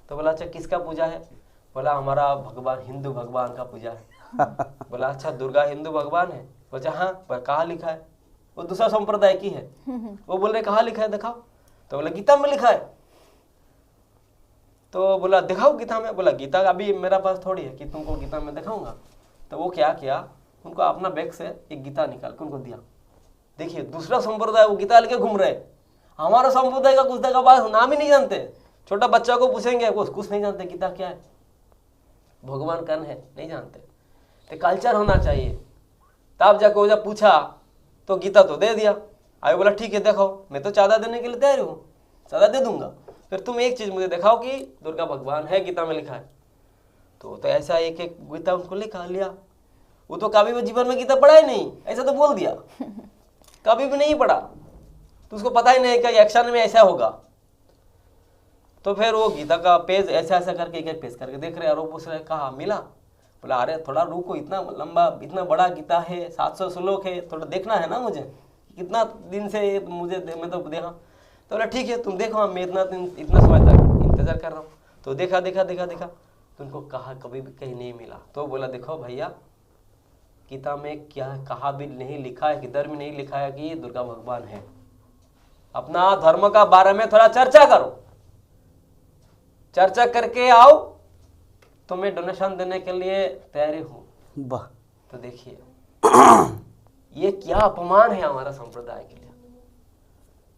तो बोला अच्छा किसका पूजा है? बोला हमारा भगवान हिंदू भगवान का पूजा है। बोला अच्छा दुर्गा हिंदू भगवान है? बोला हाँ, पर कहाँ लिखा है? वो दूसरा संप्रदाय की है, वो बोल रहे कहाँ लिखा है दिखाओ। तो बोला गीता में लिखा है। तो बोला दिखाओ गीता में। बोला गीता अभी मेरा पास थोड़ी है कि तुमको गीता में दिखाऊंगा। तो वो क्या किया, उनको अपना बैग से एक गीता निकाल के उनको दिया। देखिए दूसरा संप्रदाय वो गीता लेके घूम रहे, हमारा संप्रदाय का कुछ का बात नाम ही नहीं जानते। छोटा बच्चा को पूछेंगे वो कुछ नहीं जानते गीता क्या है, भगवान कौन है नहीं जानते। तो कल्चर होना चाहिए। तब जाकर जब पूछा तो गीता तो दे दिया। आगे बोला ठीक है दिखाओ, मैं तो चांदा देने के लिए तैयार हूँ, चांदा दे दूंगा, फिर तुम एक चीज मुझे दिखाओ कि दुर्गा भगवान है, गीता में लिखा है। तो ऐसा एक एक गीता उनको लिखा लिया। वो तो कभी भी जीवन में गीता पढ़ा ही नहीं, ऐसा तो बोल दिया, कभी भी नहीं पढ़ा, तो उसको पता ही नहीं कि एक्शन में ऐसा होगा। तो फिर वो गीता का पेज ऐसा ऐसा करके एक एक पेज करके देख रहे, और वो पूछ रहे कहाँ मिला? बोला अरे थोड़ा रुको, इतना लंबा इतना बड़ा गीता है, 700 श्लोक है, थोड़ा देखना है ना मुझे, कितना दिन से मुझे मैं तो देखा। तो बोला ठीक है तुम देखो, मैं इतना समय तक इंतजार कर रहा हूँ। तो देखा देखा देखा देखा, तो उनको कहा कभी भी कहीं नहीं मिला। तो बोला देखो भैया गीता में क्या कहा भी नहीं लिखा है, किधर भी नहीं लिखा है कि दुर्गा भगवान है। अपना धर्म का बारे में थोड़ा चर्चा करो, चर्चा करके आओ, तो मैं डोनेशन देने के लिए तैयारी हूँ। वाह। तो देखिए ये क्या अपमान है हमारा संप्रदाय के लिए।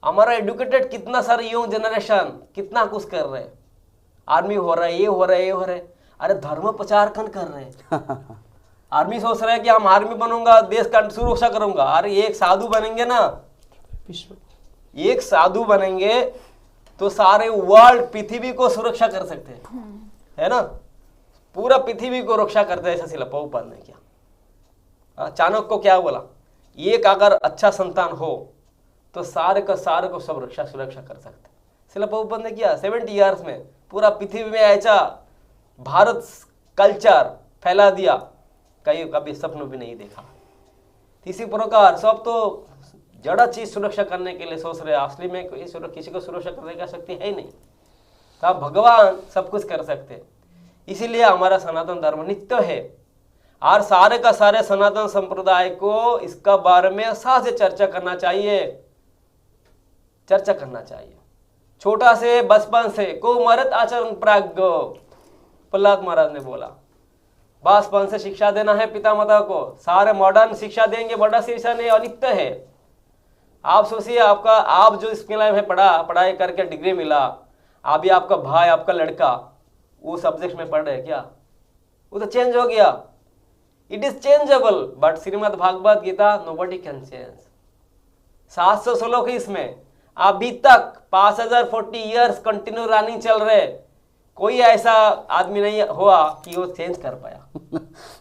हमारा एडुकेटेड कितना सारे यंग जनरेशन कितना कुछ कर रहे हैं, आर्मी हो रहा है, ये हो रहा है, ये हो रहा है। अरे धर्म प्रचार कर रहे हैं। आर्मी सोच रहे हैं कि हम आर्मी बनूंगा, देश का सुरक्षा करूंगा। अरे एक साधु बनेंगे ना, एक साधु बनेंगे तो सारे वर्ल्ड पृथ्वी को सुरक्षा कर सकते हैं, है ना, पूरा पृथ्वी को रक्षा करते हैं। ऐसा शिला प्रभुपाद ने किया। चाणक्य को क्या बोला, एक अगर अच्छा संतान हो तो सारे को सब सुरक्षा कर सकते। शिला प्रभुपाद ने किया 70 ईयर्स में पूरा पृथ्वी में ऐसा भारत कल्चर फैला दिया, कभी सपनों भी नहीं देखा। इसी प्रकार सब तो जड़ा चीज सुरक्षा करने के लिए सोच रहे, असली में किसी को सुरक्षा करने की शक्ति है ही नहीं। तो भगवान सब कुछ कर सकते हैं। इसीलिए हमारा सनातन धर्म नित्य है, और सारे का सारे सनातन संप्रदाय को इसका बारे में साथ से चर्चा करना चाहिए, चर्चा करना चाहिए। छोटा से बचपन से को मरत आचरण प्राज्ञ, प्रहलाद महाराज ने बोला, बचपन से शिक्षा देना है पिता माता को। सारे मॉडर्न शिक्षा देंगे, बड़ा शिक्षा नहीं, अनित्य है। आप सोचिए आपका, आप जो स्कूल में पढ़ाई करके डिग्री मिला, अभी आपका भाई आपका लड़का वो सब्जेक्ट में पढ़ रहे हैं क्या? वो तो चेंज हो गया, it is changeable. But Shrimad Bhagavad Gita nobody can change. 700 श्लोक है इसमें, अभी तक 5040 ईयर्स कंटिन्यू रनिंग चल रहे, कोई ऐसा आदमी नहीं हुआ कि वो चेंज कर पाया।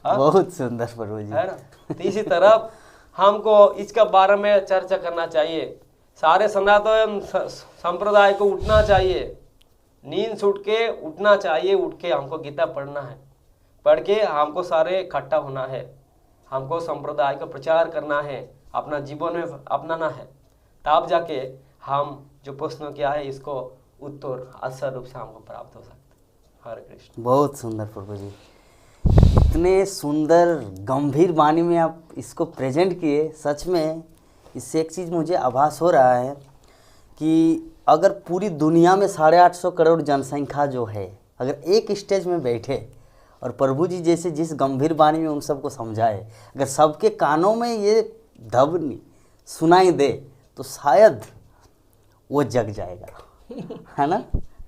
बहुत सुंदर प्रभु जी, है ना। तो इसी तरह हमको इसका बारे में चर्चा करना चाहिए। सारे सनातन संप्रदाय को उठना चाहिए, नींद से उठ के उठना चाहिए, उठ के हमको गीता पढ़ना है, पढ़ के हमको सारे इकट्ठा होना है, हमको संप्रदाय का प्रचार करना है, अपना जीवन में अपनाना है, तब जाके हम जो प्रश्न किया है इसको उत्तर असर रूप से हमको प्राप्त हो सकता है। हरे कृष्ण। बहुत सुंदर प्रभु जी, इतने सुंदर गंभीर वाणी में आप इसको प्रेजेंट किए। सच में इससे एक चीज़ मुझे आभास हो रहा है कि अगर पूरी दुनिया में 850 करोड़ जनसंख्या जो है, अगर एक स्टेज में बैठे और प्रभु जी जैसे जिस गंभीर वाणी में उन सबको समझाए, अगर सबके कानों में ये ध्वनि सुनाई दे तो शायद वो जग जाएगा, है ना,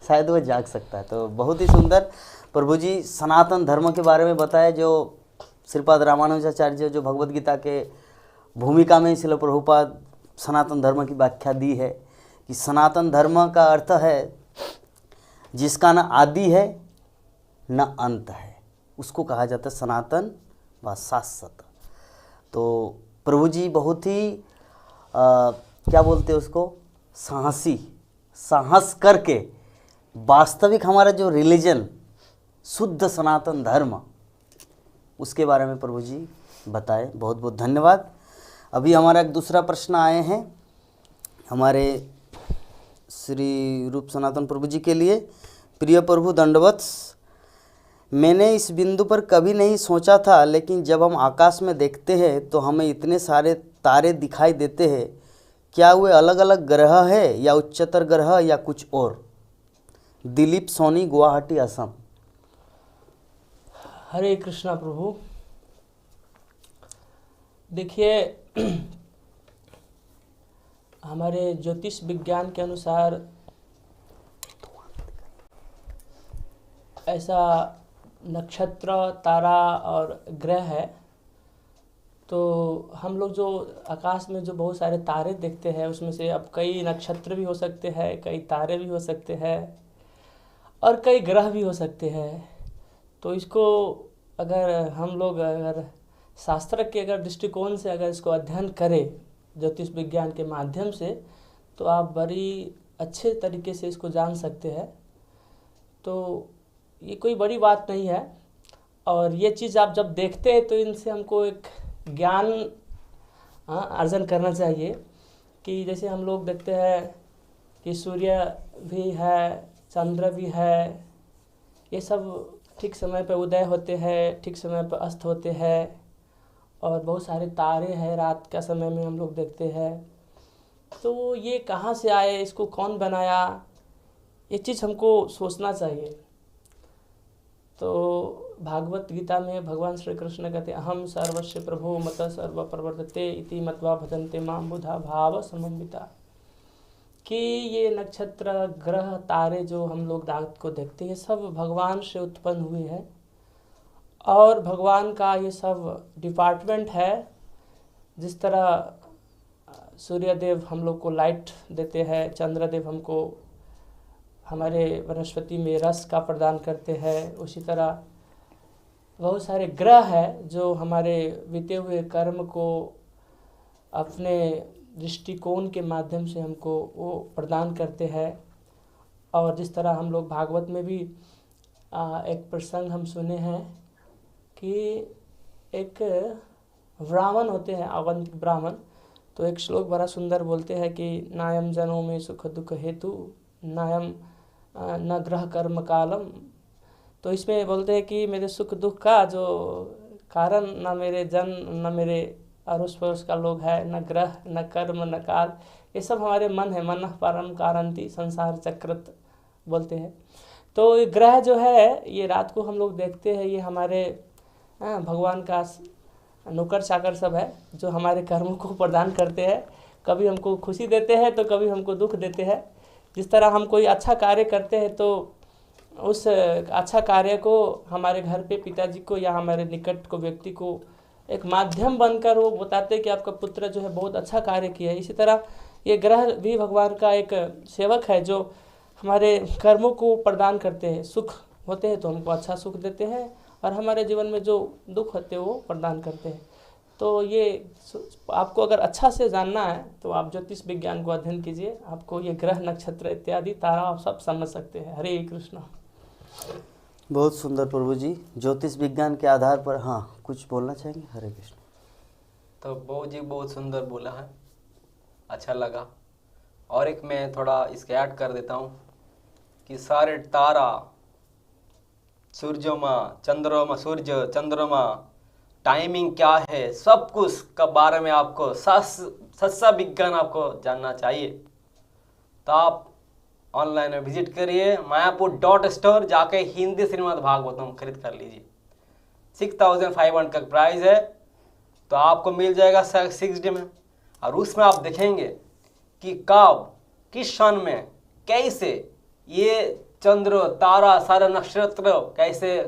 शायद वो जाग सकता है। तो बहुत ही सुंदर प्रभु जी सनातन धर्म के बारे में बताया, जो श्रीपाद रामानुजाचार्य जो भगवद गीता के भूमिका में श्रील प्रभुपाद सनातन धर्म की व्याख्या दी है कि सनातन धर्म का अर्थ है जिसका न आदि है न अंत है, उसको कहा जाता है सनातन व शाश्वत। तो प्रभु जी बहुत ही क्या बोलते हैं उसको, साहस करके वास्तविक हमारा जो रिलीजन शुद्ध सनातन धर्म उसके बारे में प्रभु जी बताए। बहुत बहुत धन्यवाद। अभी हमारा एक दूसरा प्रश्न आए हैं हमारे श्री रूप सनातन प्रभु जी के लिए। प्रिय प्रभु दंडवत, मैंने इस बिंदु पर कभी नहीं सोचा था, लेकिन जब हम आकाश में देखते हैं तो हमें इतने सारे तारे दिखाई देते हैं, क्या वे अलग अलग ग्रह है या उच्चतर ग्रह या कुछ और? दिलीप सोनी, गुवाहाटी, असम। हरे कृष्णा प्रभु, देखिए हमारे ज्योतिष विज्ञान के अनुसार ऐसा नक्षत्र, तारा और ग्रह है। तो हम लोग जो आकाश में जो बहुत सारे तारे देखते हैं उसमें से अब कई नक्षत्र भी हो सकते हैं, कई तारे भी हो सकते हैं और कई ग्रह भी हो सकते हैं। तो इसको अगर हम लोग अगर शास्त्र के अगर दृष्टिकोण से अगर इसको अध्ययन करें ज्योतिष विज्ञान के माध्यम से, तो आप बड़ी अच्छे तरीके से इसको जान सकते हैं। तो ये कोई बड़ी बात नहीं है, और ये चीज़ आप जब देखते हैं तो इनसे हमको एक ज्ञान अर्जन करना चाहिए। कि जैसे हम लोग देखते हैं कि सूर्य भी है, चंद्र भी है, ये सब ठीक समय पर उदय होते हैं, ठीक समय पर अस्त होते हैं, और बहुत सारे तारे हैं रात का समय में हम लोग देखते हैं। तो ये कहाँ से आए, इसको कौन बनाया, ये चीज़ हमको सोचना चाहिए। तो भागवत गीता में भगवान श्री कृष्ण कहते हैं, अहम सर्वस्य प्रभो मत सर्व प्रवर्तते इति मत्वा भजन्ते मां बुधा भाव समन्विता। कि ये नक्षत्र, ग्रह, तारे जो हम लोग रात को देखते हैं, सब भगवान से उत्पन्न हुए हैं, और भगवान का ये सब डिपार्टमेंट है। जिस तरह सूर्यदेव हम लोग को लाइट देते हैं, चंद्रदेव हमको हमारे वनस्पति में रस का प्रदान करते हैं, उसी तरह बहुत सारे ग्रह हैं जो हमारे बीते हुए कर्म को अपने दृष्टिकोण के माध्यम से हमको वो प्रदान करते हैं। और जिस तरह हम लोग भागवत में भी एक प्रसंग हम सुने हैं कि एक ब्राह्मण होते हैं, आगंतुक ब्राह्मण, तो एक श्लोक बड़ा सुंदर बोलते हैं कि नायम जनों में सुख दुख हेतु नायम न ग्रह कर्म कालम। तो इसमें बोलते हैं कि मेरे सुख दुख का जो कारण न मेरे जन, न मेरे अड़ोस पड़ोस का लोग है, न ग्रह, न कर्म, न काल, ये सब हमारे मन है। मन परम कारणति संसार चक्रत बोलते हैं। तो ये ग्रह जो है, ये रात को हम लोग देखते हैं, ये हमारे भगवान का नौकर चाकर सब है जो हमारे कर्मों को प्रदान करते हैं। कभी हमको खुशी देते हैं तो कभी हमको दुख देते हैं। जिस तरह हम कोई अच्छा कार्य करते हैं तो उस अच्छा कार्य को हमारे घर पे पिताजी को या हमारे निकट को व्यक्ति को एक माध्यम बनकर वो बताते हैं कि आपका पुत्र जो है बहुत अच्छा कार्य किया है। इसी तरह ये ग्रह भी भगवान का एक सेवक है जो हमारे कर्मों को प्रदान करते हैं। सुख होते हैं तो हमको अच्छा सुख देते हैं, और हमारे जीवन में जो दुख होते हैं वो प्रदान करते हैं। तो ये आपको अगर अच्छा से जानना है तो आप ज्योतिष विज्ञान को अध्ययन कीजिए, आपको ये ग्रह नक्षत्र इत्यादि तारा आप सब समझ सकते हैं। हरे कृष्णा। बहुत सुंदर प्रभु जी, ज्योतिष विज्ञान के आधार पर हाँ कुछ बोलना चाहेंगे? हरे कृष्ण। तो बहु जी बहुत सुंदर बोला है, अच्छा लगा। और एक मैं थोड़ा इसके ऐड कर देता हूँ कि सारे तारा, सूर्योमा, चंद्रमा, सूर्य, चंद्रमा, टाइमिंग क्या है, सब कुछ के बारे में आपको सस्ता विज्ञान आपको जानना चाहिए। तो आप ऑनलाइन में विजिट करिए मायापुर.store, जाके हिंदी श्रीमद् भागवतम खरीद कर लीजिए। 6500 का प्राइस है, तो आपको मिल जाएगा 6 डे में। और उसमें आप देखेंगे कि कब किस क्षण में कैसे ये चंद्र, तारा, सारे नक्षत्र कैसे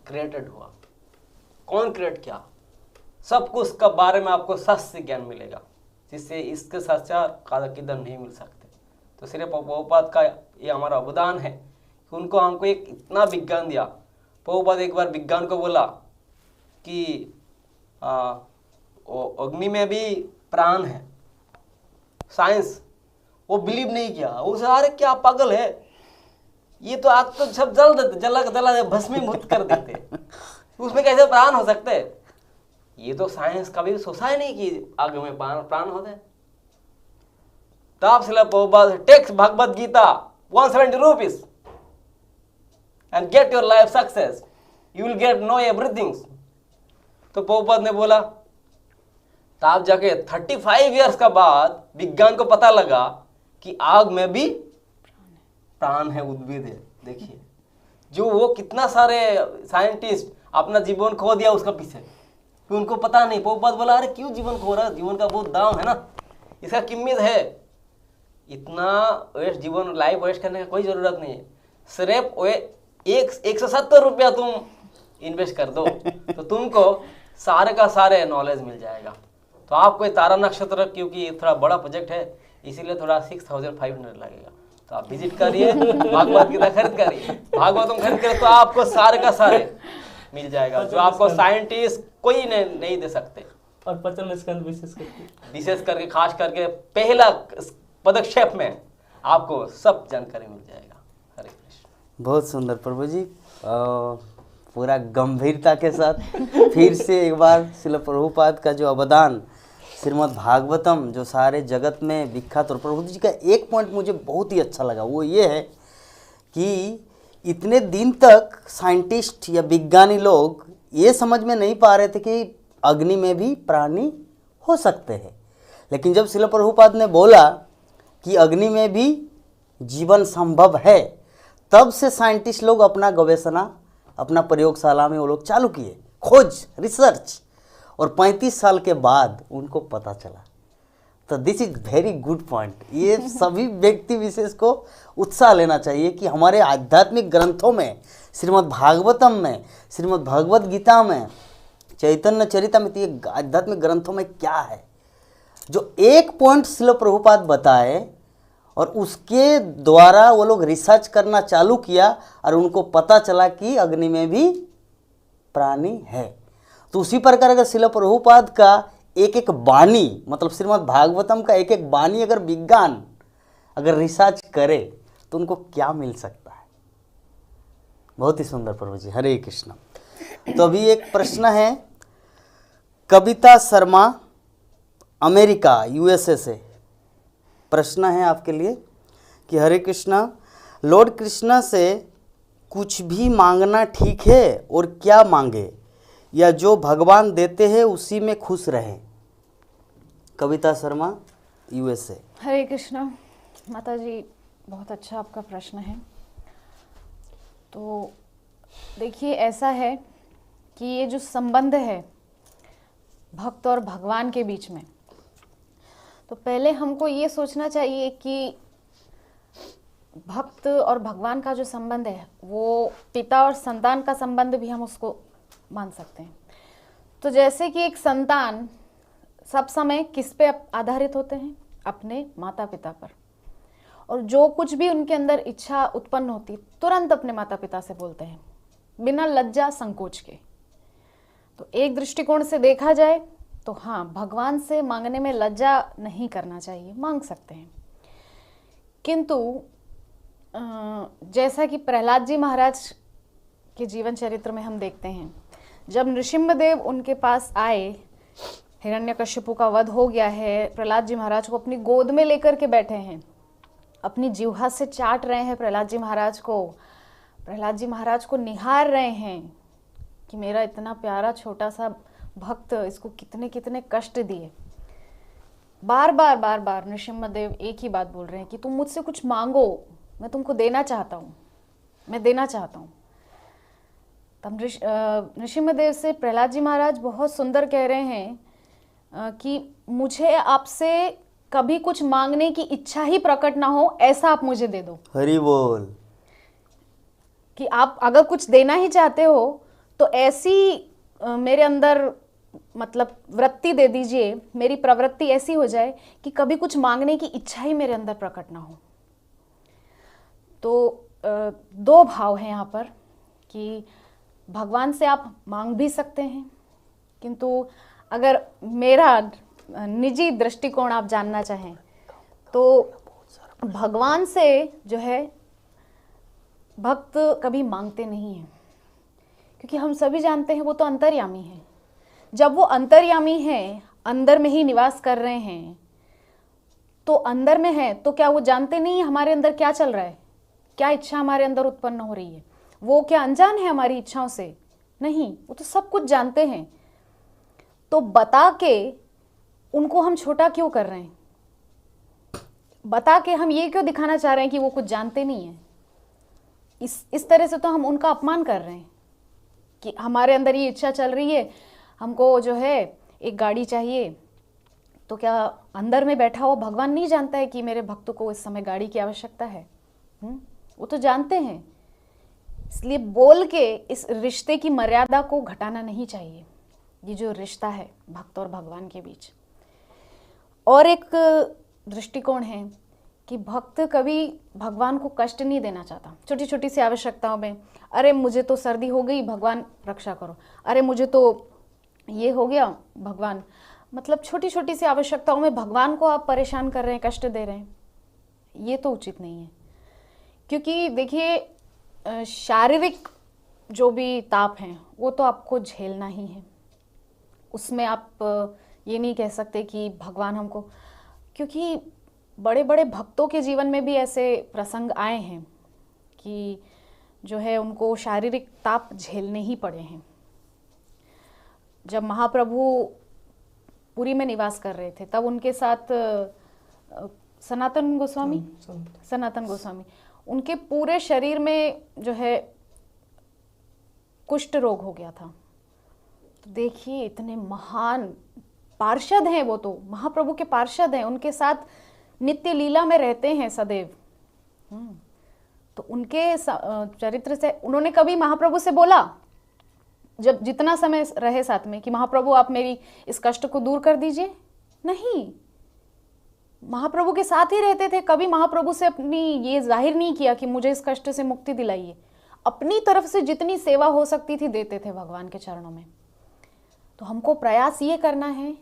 क्रिएटेड हुआ, कौन क्रिएट किया, सब कुछ के बारे में आपको सस्ते ज्ञान मिलेगा, जिससे इसके सच्चा किधर नहीं मिल सकते। तो सिर्फ प्रभुपाद का ये हमारा अवदान है कि उनको हमको एक इतना विज्ञान दिया। प्रभुपाद एक बार विज्ञान को बोला कि अग्नि में भी प्राण है, साइंस वो बिलीव नहीं किया। वो अरे क्या पागल है, ये तो आग तो सब जल देते, जला भस्मीभूत कर देते, उसमें कैसे प्राण हो सकते? ये तो साइंस कभी सोचा ही नहीं कि आग में प्राण होते। तब से Prabhupada text Bhagavad Gita 170 rupees and get your life success, you will get know everything. तो प्रभुपाद ने बोला, तब जाके 35 इयर्स का बाद विज्ञान को पता लगा कि आग में भी प्राण है, उद्भिद है। देखिए जो वो कितना सारे साइंटिस्ट अपना जीवन खो दिया उसका पीछे, कि उनको पता नहीं। प्रभुपाद बोला अरे क्यों जीवन खो रहा है, जीवन का बहुत दाम है ना, इसका कीमत है। इतना वेस्ट जीवन, लाइफ वेस्ट करने का कोई जरूरत नहीं है। सिर्फ 170 रुपया तुम इन्वेस्ट कर दो तो तुमको सारे का सारे नॉलेज मिल जाएगा। तो आपको तारा नक्षत्र, क्योंकि थोड़ा बड़ा प्रोजेक्ट है इसीलिए थोड़ा 6500 लगेगा। तो आप विजिट करिए, भागवत गीता खरीद करिए, भागवतम खरीद करिए, तो आपको सारे का सारे मिल जाएगा जो आपको साइंटिस्ट कोई नहीं दे सकते। और पचन स्कंद विशेष करके खास करके पहला पदक्षेप में आपको सब जानकारी मिल जाएगा। हरे कृष्ण। बहुत सुंदर प्रभु जी, पूरा गंभीरता के साथ फिर से एक बार श्रील प्रभुपाद का जो अवदान श्रीमद् भागवतम जो सारे जगत में विख्यात। और प्रभु जी का एक पॉइंट मुझे बहुत ही अच्छा लगा, वो ये है कि इतने दिन तक साइंटिस्ट या विज्ञानी लोग ये समझ में नहीं पा रहे थे कि अग्नि में भी प्राणी हो सकते हैं, लेकिन जब श्रील प्रभुपाद ने बोला कि अग्नि में भी जीवन संभव है, तब से साइंटिस्ट लोग अपना गवेषणा, अपना प्रयोगशाला में वो लोग चालू किए, खोज, रिसर्च, और 35 साल के बाद उनको पता चला। तो this is very good point. ये सभी व्यक्ति विशेष को उत्साह लेना चाहिए कि हमारे आध्यात्मिक ग्रंथों में, श्रीमद् भागवतम में, श्रीमद् भगवद गीता में, चैतन्य चरितामृत, ये आध्यात्मिक ग्रंथों में क्या है जो एक पॉइंट श्रील प्रभुपाद बताए और उसके द्वारा वो लोग रिसर्च करना चालू किया और उनको पता चला कि अग्नि में भी प्राणी है। तो उसी प्रकार अगर श्रील प्रभुपाद का एक एक वाणी, मतलब श्रीमद् भागवतम का एक एक वाणी अगर विज्ञान अगर रिसर्च करे तो उनको क्या मिल सकता है। बहुत ही सुंदर प्रभु जी, हरे कृष्ण। तो अभी एक प्रश्न है, कविता शर्मा, अमेरिका, यूएसए से प्रश्न है आपके लिए कि हरे कृष्णा, लॉर्ड कृष्णा से कुछ भी मांगना ठीक है और क्या मांगे, या जो भगवान देते हैं उसी में खुश रहें। कविता शर्मा, यूएसए। हरे कृष्णा माता जी, बहुत अच्छा आपका प्रश्न है। तो देखिए ऐसा है कि ये जो संबंध है भक्त और भगवान के बीच में, तो पहले हमको ये सोचना चाहिए कि भक्त और भगवान का जो संबंध है वो पिता और संतान का संबंध भी हम उसको मान सकते हैं। तो जैसे कि एक संतान सब समय किस पे आधारित होते हैं, अपने माता पिता पर, और जो कुछ भी उनके अंदर इच्छा उत्पन्न होती तुरंत अपने माता पिता से बोलते हैं बिना लज्जा संकोच के। तो एक दृष्टिकोण से देखा जाए तो तो हाँ, भगवान से मांगने में लज्जा नहीं करना चाहिए, मांग सकते हैं। किंतु जैसा कि प्रहलाद जी महाराज के जीवन चरित्र में हम देखते हैं, जब नृसिंहदेव उनके पास आए, हिरण्यकश्यपु का वध हो गया है, प्रहलाद जी महाराज को अपनी गोद में लेकर के बैठे हैं, अपनी जिह्वा से चाट रहे हैं प्रहलाद जी महाराज को निहार रहे हैं कि मेरा इतना प्यारा छोटा सा भक्त, इसको कितने कितने कष्ट दिए। बार बार नृसिंहदेव एक ही बात बोल रहे हैं कि तुम मुझसे कुछ मांगो, मैं तुमको देना चाहता हूँ, मैं देना चाहता हूँ। तब नृसिंहदेव से प्रहलाद जी महाराज बहुत सुंदर कह रहे हैं कि मुझे आपसे कभी कुछ मांगने की इच्छा ही प्रकट ना हो, ऐसा आप मुझे दे दो। हरि बोल। कि आप अगर कुछ देना ही चाहते हो तो ऐसी मेरे अंदर मतलब वृत्ति दे दीजिए, मेरी प्रवृत्ति ऐसी हो जाए कि कभी कुछ मांगने की इच्छा ही मेरे अंदर प्रकट ना हो। तो दो भाव हैं यहाँ पर कि भगवान से आप मांग भी सकते हैं, किंतु अगर मेरा निजी दृष्टिकोण आप जानना चाहें तो भगवान से जो है भक्त कभी मांगते नहीं हैं, क्योंकि हम सभी जानते हैं वो तो अंतर्यामी हैं। जब वो अंतर्यामी हैं, अंदर में ही निवास कर रहे हैं, तो अंदर में है तो क्या वो जानते नहीं हमारे अंदर क्या चल रहा है, क्या इच्छा हमारे अंदर उत्पन्न हो रही है? वो क्या अनजान है हमारी इच्छाओं से? नहीं, वो तो सब कुछ जानते हैं। तो बता के उनको हम छोटा क्यों कर रहे हैं? बता के हम ये क्यों दिखाना चाह रहे हैं कि वो कुछ जानते नहीं है? इस तरह से तो हम उनका अपमान कर रहे हैं कि हमारे अंदर ये इच्छा चल रही है, हमको जो है एक गाड़ी चाहिए, तो क्या अंदर में बैठा हुआ भगवान नहीं जानता है कि मेरे भक्त को इस समय गाड़ी की आवश्यकता है? वो तो जानते हैं। इसलिए बोल के इस रिश्ते की मर्यादा को घटाना नहीं चाहिए, ये जो रिश्ता है भक्त और भगवान के बीच। और एक दृष्टिकोण है कि भक्त कभी भगवान को कष्ट नहीं देना चाहता। छोटी छोटी सी आवश्यकताओं में, अरे मुझे तो सर्दी हो गई, भगवान रक्षा करो, अरे मुझे तो ये हो गया, भगवान, मतलब छोटी छोटी सी आवश्यकताओं में भगवान को आप परेशान कर रहे हैं, कष्ट दे रहे हैं, ये तो उचित नहीं है। क्योंकि देखिए शारीरिक जो भी ताप हैं वो तो आपको झेलना ही है, उसमें आप ये नहीं कह सकते कि भगवान हमको, क्योंकि बड़े बड़े भक्तों के जीवन में भी ऐसे प्रसंग आए हैं कि जो है उनको शारीरिक ताप झेलने ही पड़े हैं। जब महाप्रभु पुरी में निवास कर रहे थे तब उनके साथ सनातन गोस्वामी उनके पूरे शरीर में जो है कुष्ठ रोग हो गया था। तो देखिए इतने महान पार्षद हैं, वो तो महाप्रभु के पार्षद हैं, उनके साथ नित्य लीला में रहते हैं सदैव। तो उनके चरित्र से उन्होंने कभी महाप्रभु से बोला, जब जितना समय रहे साथ में, कि महाप्रभु आप मेरी इस कष्ट को दूर कर दीजिए? नहीं, महाप्रभु के साथ ही रहते थे। कभी महाप्रभु से अपनी ये जाहिर नहीं किया कि मुझे इस कष्ट से मुक्ति दिलाइए। अपनी तरफ से जितनी सेवा हो सकती थी देते थे भगवान के चरणों में। तो हमको प्रयास ये करना है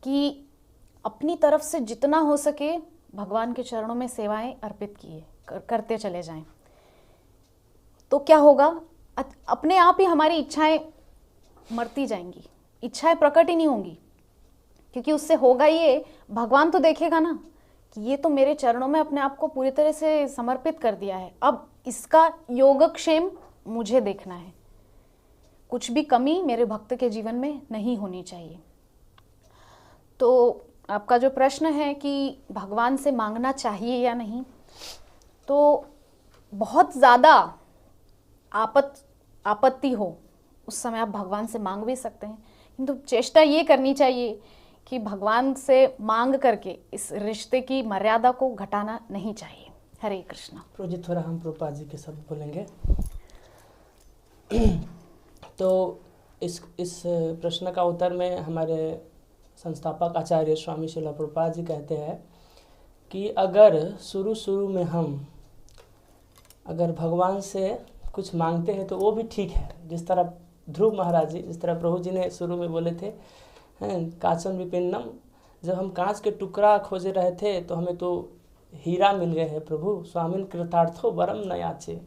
कि अपनी तरफ से जितना हो सके भगवान के चरणों में सेवाएं अर्पित करते चले जाएं। तो क्या होगा, अपने आप ही हमारी इच्छाएं मरती जाएंगी, इच्छाएं प्रकट ही नहीं होंगी। क्योंकि उससे होगा ये, भगवान तो देखेगा ना कि ये तो मेरे चरणों में अपने आप को पूरी तरह से समर्पित कर दिया है, अब इसका योगक्षेम मुझे देखना है, कुछ भी कमी मेरे भक्त के जीवन में नहीं होनी चाहिए। तो आपका जो प्रश्न है कि भगवान से मांगना चाहिए या नहीं, तो बहुत ज़्यादा आपत्ति हो उस समय आप भगवान से मांग भी सकते हैं, किंतु चेष्टा ये करनी चाहिए कि भगवान से मांग करके इस रिश्ते की मर्यादा को घटाना नहीं चाहिए। हरे कृष्णा। प्रोजित थोड़ा हम प्रभुपाद जी के शब्द बोलेंगे। तो इस प्रश्न का उत्तर में हमारे संस्थापक आचार्य स्वामी श्रील प्रभुपाद जी कहते हैं कि अगर शुरू में हम अगर भगवान से कुछ मांगते हैं तो वो भी ठीक है। जिस तरह ध्रुव महाराज जी, जिस तरह प्रभु जी ने शुरू में बोले थे हैं, कांचन विपिन्नम, जब हम कांच के टुकड़ा खोज रहे थे तो हमें तो हीरा मिल गए हैं प्रभु। स्वामिन कृतार्थो वरम न याचे,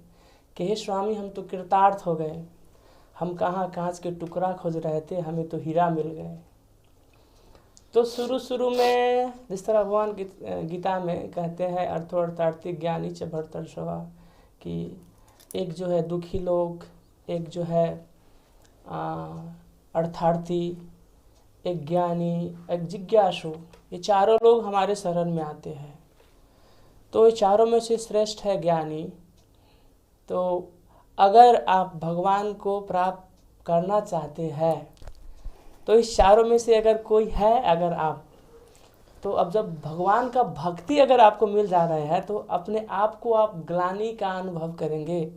कि हे स्वामी हम तो कृतार्थ हो गए, हम कहाँ कांच के टुकड़ा खोज रहे थे, हमें तो हीरा मिल गए। तो शुरू में जिस तरह भगवान गीता में कहते हैं अर्थो अर्थार्थी ज्ञानी च भरतर्षभा, कि एक जो है दुखी लोग, एक जो है अर्थार्थी, एक ज्ञानी, एक जिज्ञासु, ये चारों लोग हमारे शरण में आते हैं। तो ये चारों में से श्रेष्ठ है ज्ञानी। तो अगर आप भगवान को प्राप्त करना चाहते हैं तो इस चारों में से अगर कोई है, अगर आप, तो अब जब भगवान का भक्ति अगर आपको मिल जा रहा है तो अपने आप को आप ग्लानि का अनुभव करेंगे।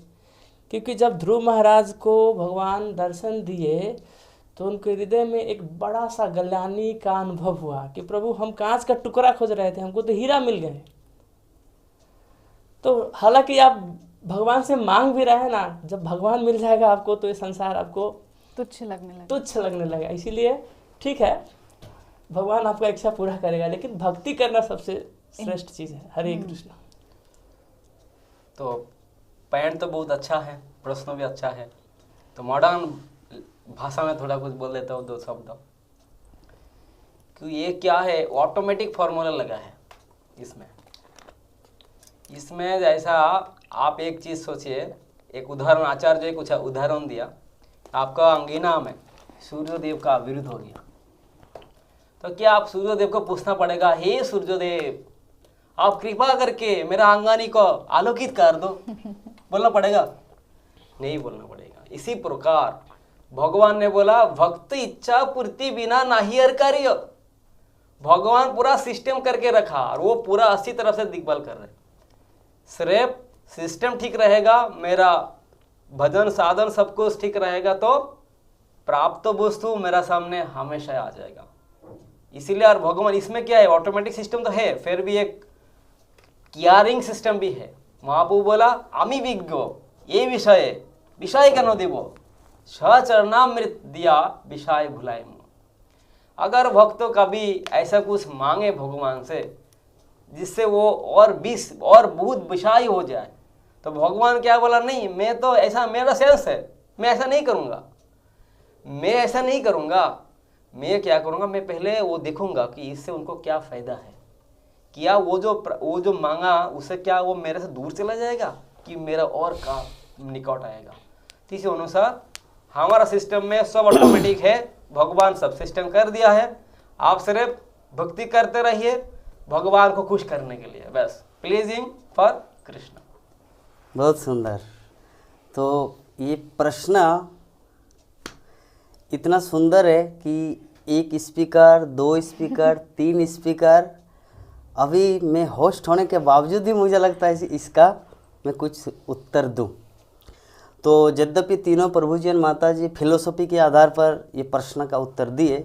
क्योंकि जब ध्रुव महाराज को भगवान दर्शन दिए तो उनके हृदय में एक बड़ा सा ग्लानि का अनुभव हुआ कि प्रभु हम कांच का टुकड़ा खोज रहे थे, हमको तो हीरा मिल गए। तो हालांकि आप भगवान से मांग भी रहे हैं ना, जब भगवान मिल जाएगा आपको तो ये संसार आपको तुच्छ लगने लगेगा। इसीलिए ठीक है, भगवान आपका इच्छा पूरा करेगा, लेकिन भक्ति करना सबसे श्रेष्ठ चीज है। हरे कृष्णा। तो पॉइंट तो बहुत अच्छा है, प्रश्न भी अच्छा है। तो मॉडर्न भाषा में थोड़ा कुछ बोल देता हूँ, 2 शब्द। कि ये क्या है, ऑटोमेटिक फॉर्मूला लगा है इसमें जैसा आप एक चीज सोचिए, एक उदाहरण आचार्य जी कुछ उदाहरण दिया, आपका अंगीना में सूर्यदेव का विरुद्ध हो गया, तो क्या आप सूर्यदेव को पूछना पड़ेगा, हे सूर्यदेव आप कृपा करके मेरा अंगानी को आलोकित कर दो, बोलना पड़ेगा? नहीं बोलना पड़ेगा। इसी प्रकार भगवान ने बोला भक्त इच्छा पूर्ति बिना नाही हर कार्य। भगवान पूरा सिस्टम करके रखा और वो पूरा अच्छी तरह से देखभाल कर रहे। सिर्फ सिस्टम ठीक रहेगा, मेरा भजन साधन सब कुछ ठीक रहेगा, तो प्राप्त वस्तु मेरा सामने हमेशा आ जाएगा। इसीलिए और भगवान इसमें क्या है, ऑटोमेटिक सिस्टम तो है, फिर भी एक कियारिंग सिस्टम भी है। महाप्रभु बोला आमी विज्ञ ये विषय केन देव सचरणामृत दिया विषय भुलाए। अगर भक्त कभी ऐसा कुछ मांगे भगवान से जिससे वो और बहुत विषय हो जाए, तो भगवान क्या बोला, नहीं मैं तो ऐसा, मेरा सेंस है, मैं ऐसा नहीं करूँगा, मैं क्या करूँगा, मैं पहले वो देखूंगा कि इससे उनको क्या फायदा है, क्या वो जो मांगा उससे क्या वो मेरे से दूर चला जाएगा कि मेरा और काम निकट आएगा। तो इसी अनुसार हमारा सिस्टम में सब ऑटोमेटिक है, भगवान सब सिस्टम कर दिया है। आप सिर्फ भक्ति करते रहिए भगवान को खुश करने के लिए, बस प्लीजिंग फॉर कृष्ण। बहुत सुंदर। तो ये प्रश्न इतना सुंदर है कि 1 स्पीकर, 2 स्पीकर, 3 स्पीकर, अभी मैं होस्ट होने के बावजूद भी मुझे लगता है इसका मैं कुछ उत्तर दूं। तो यद्यपि तीनों प्रभु जी और माता जी फिलोसॉफी के आधार पर ये प्रश्न का उत्तर दिए,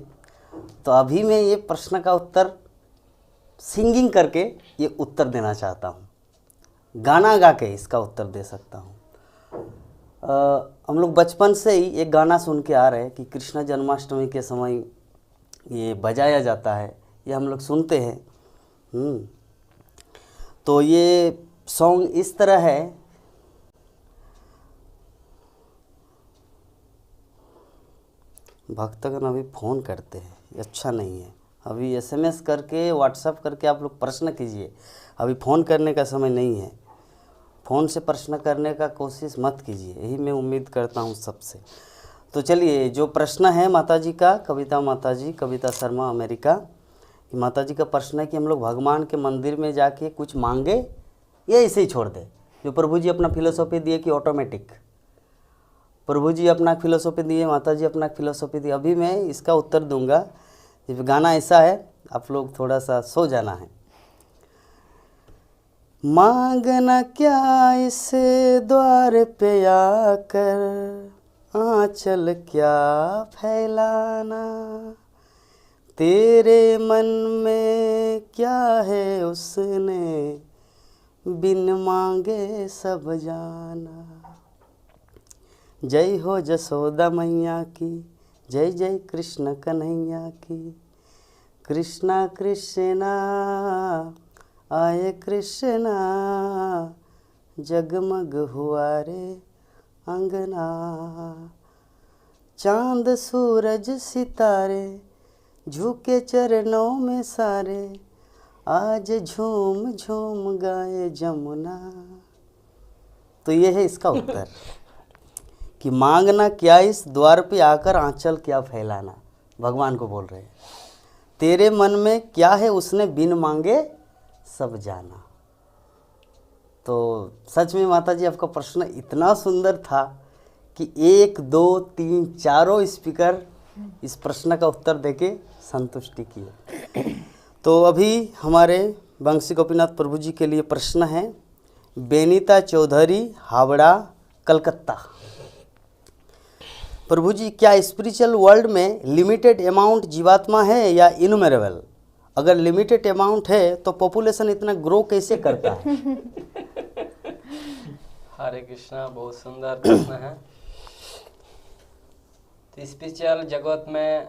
तो अभी मैं ये प्रश्न का उत्तर सिंगिंग करके ये उत्तर देना चाहता हूँ, गाना गा के इसका उत्तर दे सकता हूँ। हम लोग बचपन से ही एक गाना सुन के आ रहे हैं कि कृष्ण जन्माष्टमी के समय ये बजाया जाता है, ये हम लोग सुनते हैं। तो ये सॉन्ग इस तरह है, भक्तगण अभी फ़ोन करते हैं, ये अच्छा नहीं है। अभी SMS करके, व्हाट्सएप करके आप लोग प्रश्न कीजिए, अभी फ़ोन करने का समय नहीं है। फ़ोन से प्रश्न करने का कोशिश मत कीजिए, यही मैं उम्मीद करता हूँ सबसे। तो चलिए, जो प्रश्न है माता जी का, कविता शर्मा अमेरिका कि माता जी का प्रश्न है कि हम लोग भगवान के मंदिर में जाके कुछ मांगे या ऐसे ही छोड़ दे। जो प्रभु जी अपना फिलोसॉफी दिए कि ऑटोमेटिक, प्रभु जी अपना फिलोसॉफी दिए, माता जी अपना फिलोसॉफी दिए। अभी मैं इसका उत्तर दूंगा। जब गाना ऐसा है, आप लोग थोड़ा सा सो जाना है। मांगना क्या इस द्वार पे आकर, आंचल क्या फैलाना, तेरे मन में क्या है उसने बिन मांगे सब जाना। जय हो जसोदा मैया की, जय जय कृष्ण कन्हैया की। कृष्णा कृष्णा आए कृष्णा, जगमग हुआ रे अंगना। चांद सूरज सितारे झुके चरणों में सारे, आज झूम झूम गाए जमुना। तो ये है इसका उत्तर कि मांगना क्या इस द्वार पे आकर आंचल क्या फैलाना। भगवान को बोल रहे हैं तेरे मन में क्या है उसने बिन मांगे सब जाना। तो सच में माता जी आपका प्रश्न इतना सुंदर था कि 1 2 3 चारों स्पीकर इस प्रश्न का उत्तर देके संतुष्टि किए। तो अभी हमारे बंसी गोपीनाथ प्रभु जी के लिए प्रश्न है। बेनीता चौधरी, हावड़ा, कलकत्ता। प्रभु जी, क्या स्पिरिचुअल वर्ल्ड में लिमिटेड अमाउंट जीवात्मा है या इनमेरेबल? अगर लिमिटेड अमाउंट है तो पॉपुलेशन इतना ग्रो कैसे करता है? हरे कृष्णा, बहुत सुंदर प्रश्न है। तो स्पिरिचुअल जगत में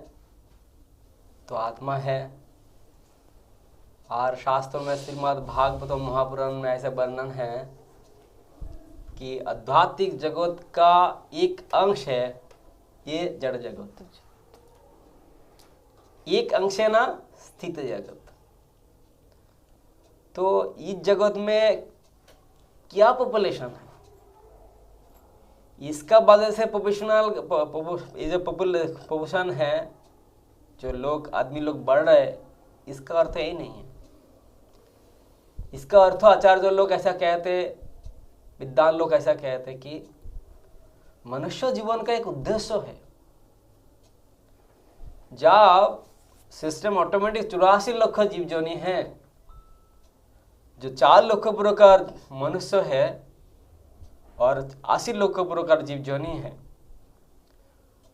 तो आत्मा है, और शास्त्रों में श्रीमद् भागवत महापुराण में ऐसा वर्णन है कि आध्यात्मिक जगत का एक अंश है ये जड़ जगत, एक अंश है ना स्थित जगत। तो इस जगत में क्या पॉपुलेशन है, इसका वजह से ये जो पॉपुलेशन है, जो लोग आदमी लोग बढ़ रहे, इसका अर्थ यही नहीं है। इसका अर्थ आचार्य लोग ऐसा कहते, विद्वान लोग ऐसा कहते कि मनुष्य जीवन का एक उद्देश्य है। जब सिस्टम ऑटोमेटिक 84 लाख जीव जोनी है, जो 4 लाख प्रकार मनुष्य है और 80 लाख प्रकार जीव जोनी है,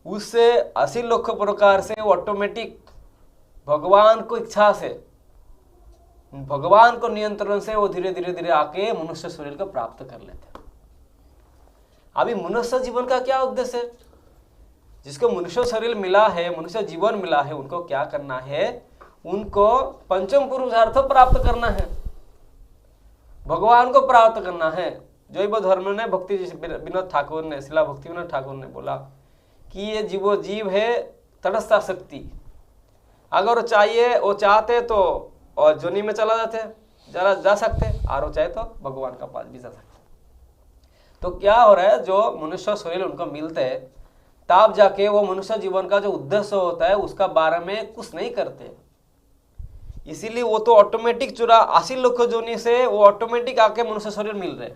उससे 80 लाख प्रकार से ऑटोमेटिक भगवान को इच्छा से, भगवान को नियंत्रण से वो धीरे धीरे आके मनुष्य शरीर को प्राप्त कर लेते हैं। अभी मनुष्य जीवन का क्या उद्देश्य है? जिसको मनुष्य शरीर मिला है, मनुष्य जीवन मिला है, उनको क्या करना है? उनको पंचम पुरुषार्थ प्राप्त करना है, भगवान को प्राप्त करना है। जैव धर्म ने भक्ति विनोद ठाकुर ने, शिला भक्ति विनोद ठाकुर ने बोला कि ये जीव है तटस्थ शक्ति। अगर वो चाहिए, वो चाहते तो और जोनी में चला जाते, जरा जा सकते, और वो चाहे तो भगवान का पास भी जा सकते। तो क्या हो रहा है, जो मनुष्य शरीर उनको मिलते हैं, तब जाके वो मनुष्य जीवन का जो उद्देश्य होता है उसका बारे में कुछ नहीं करते। इसीलिए वो तो ऑटोमेटिक 84 लाख जोनी से वो ऑटोमेटिक आके मनुष्य शरीर मिल रहे।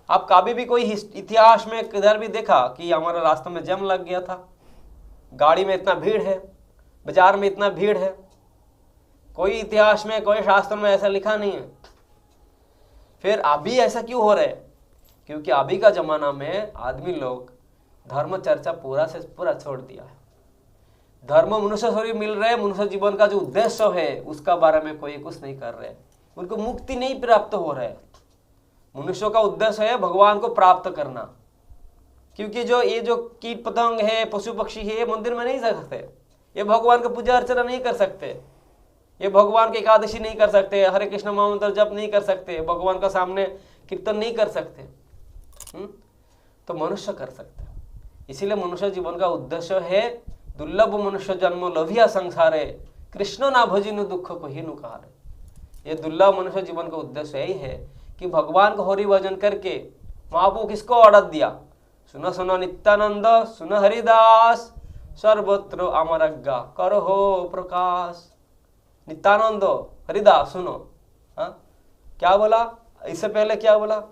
आप कभी भी कोई इतिहास में किधर भी देखा कि हमारा रास्ते में जम लग गया था, गाड़ी में इतना भीड़ है, बाजार में इतना भीड़ है? कोई इतिहास में, कोई शास्त्र में ऐसा लिखा नहीं है। फिर अभी ऐसा क्यों हो रहा है? क्योंकि अभी का जमाना में आदमी लोग धर्म चर्चा पूरा से पूरा छोड़ दिया है। धर्म मनुष्य शरीर मिल रहे, मनुष्य जीवन का जो उद्देश्य है उसका बारे में कोई कुछ नहीं कर रहे, उनको मुक्ति नहीं प्राप्त हो रहा है। मनुष्य का उद्देश्य है भगवान को प्राप्त करना। क्योंकि ये जो कीट पतंग है, पशु पक्षी है, ये मंदिर में नहीं जा सकते, ये भगवान का पूजा अर्चना नहीं कर सकते, ये भगवान की एकादशी नहीं कर सकते, हरे कृष्ण महामंत्र जप नहीं कर सकते, भगवान का सामने कीर्तन नहीं कर सकते। तो मनुष्य कर सकते। इसीलिए मनुष्य जीवन का उद्देश्य है दुर्लभ मनुष्य जन्म लभिया संसारे, कृष्ण ना भजिनु दुख को ही नुकारे। ये दुर्लभ मनुष्य जीवन का उद्देश्य यही है कि भगवान को हरि भजन करके। महाप्रभु किसको ऑर्डर दिया? सुनो सुनो नित्यानंद, सुनो हरिदास, सर्वत्र अमरज्ञा करो हो प्रकाश। नित्यानंद हरिदास सुनो। क्या बोला? इससे पहले क्या बोला?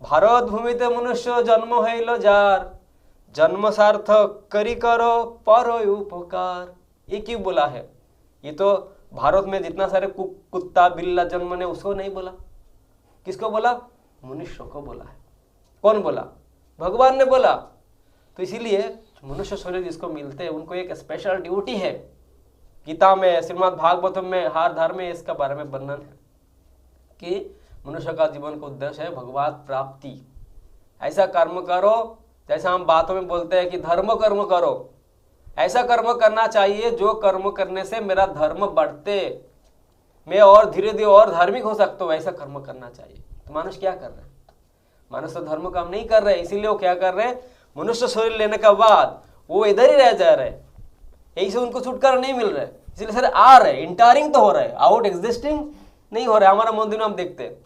भारत भूमि ते मनुष्य जन्म है जार, जन्म सार्थक करी करो पर उपकार। ये क्यों बोला है? ये तो भारत में जितना सारे कुत्ता बिल्ला जन्म ने उसको नहीं बोला। किसको बोला? मनुष्य को बोला है। कौन बोला? भगवान ने बोला। तो इसीलिए मनुष्य शरीर जिसको मिलते हैं उनको एक स्पेशल ड्यूटी है। गीता में, श्रीमद् भागवतम में, हर धर्म में इसका बारे में वर्णन है कि मनुष्य का जीवन का उद्देश्य है भगवत प्राप्ति। ऐसा कर्म करो, जैसा हम बातों में बोलते हैं कि धर्म कर्म करो, ऐसा कर्म करना चाहिए जो कर्म करने से मेरा धर्म बढ़ते, मैं और धीरे धीरे और धार्मिक हो सकता हूँ, ऐसा कर्म करना चाहिए। तो मनुष्य क्या कर रहे हैं? मनुष्य तो धर्म काम नहीं कर रहे, इसीलिए वो क्या कर रहे हैं, मनुष्य शरीर लेने के बाद वो इधर ही रह जा रहे, यही से उनको छुटकारा नहीं मिल रहा है। इसलिए सर आ रहे, इंटरिंग तो हो रहा है, आउट एग्जिस्टिंग नहीं हो रहा है। हमारा मंदिर में हम देखते हैं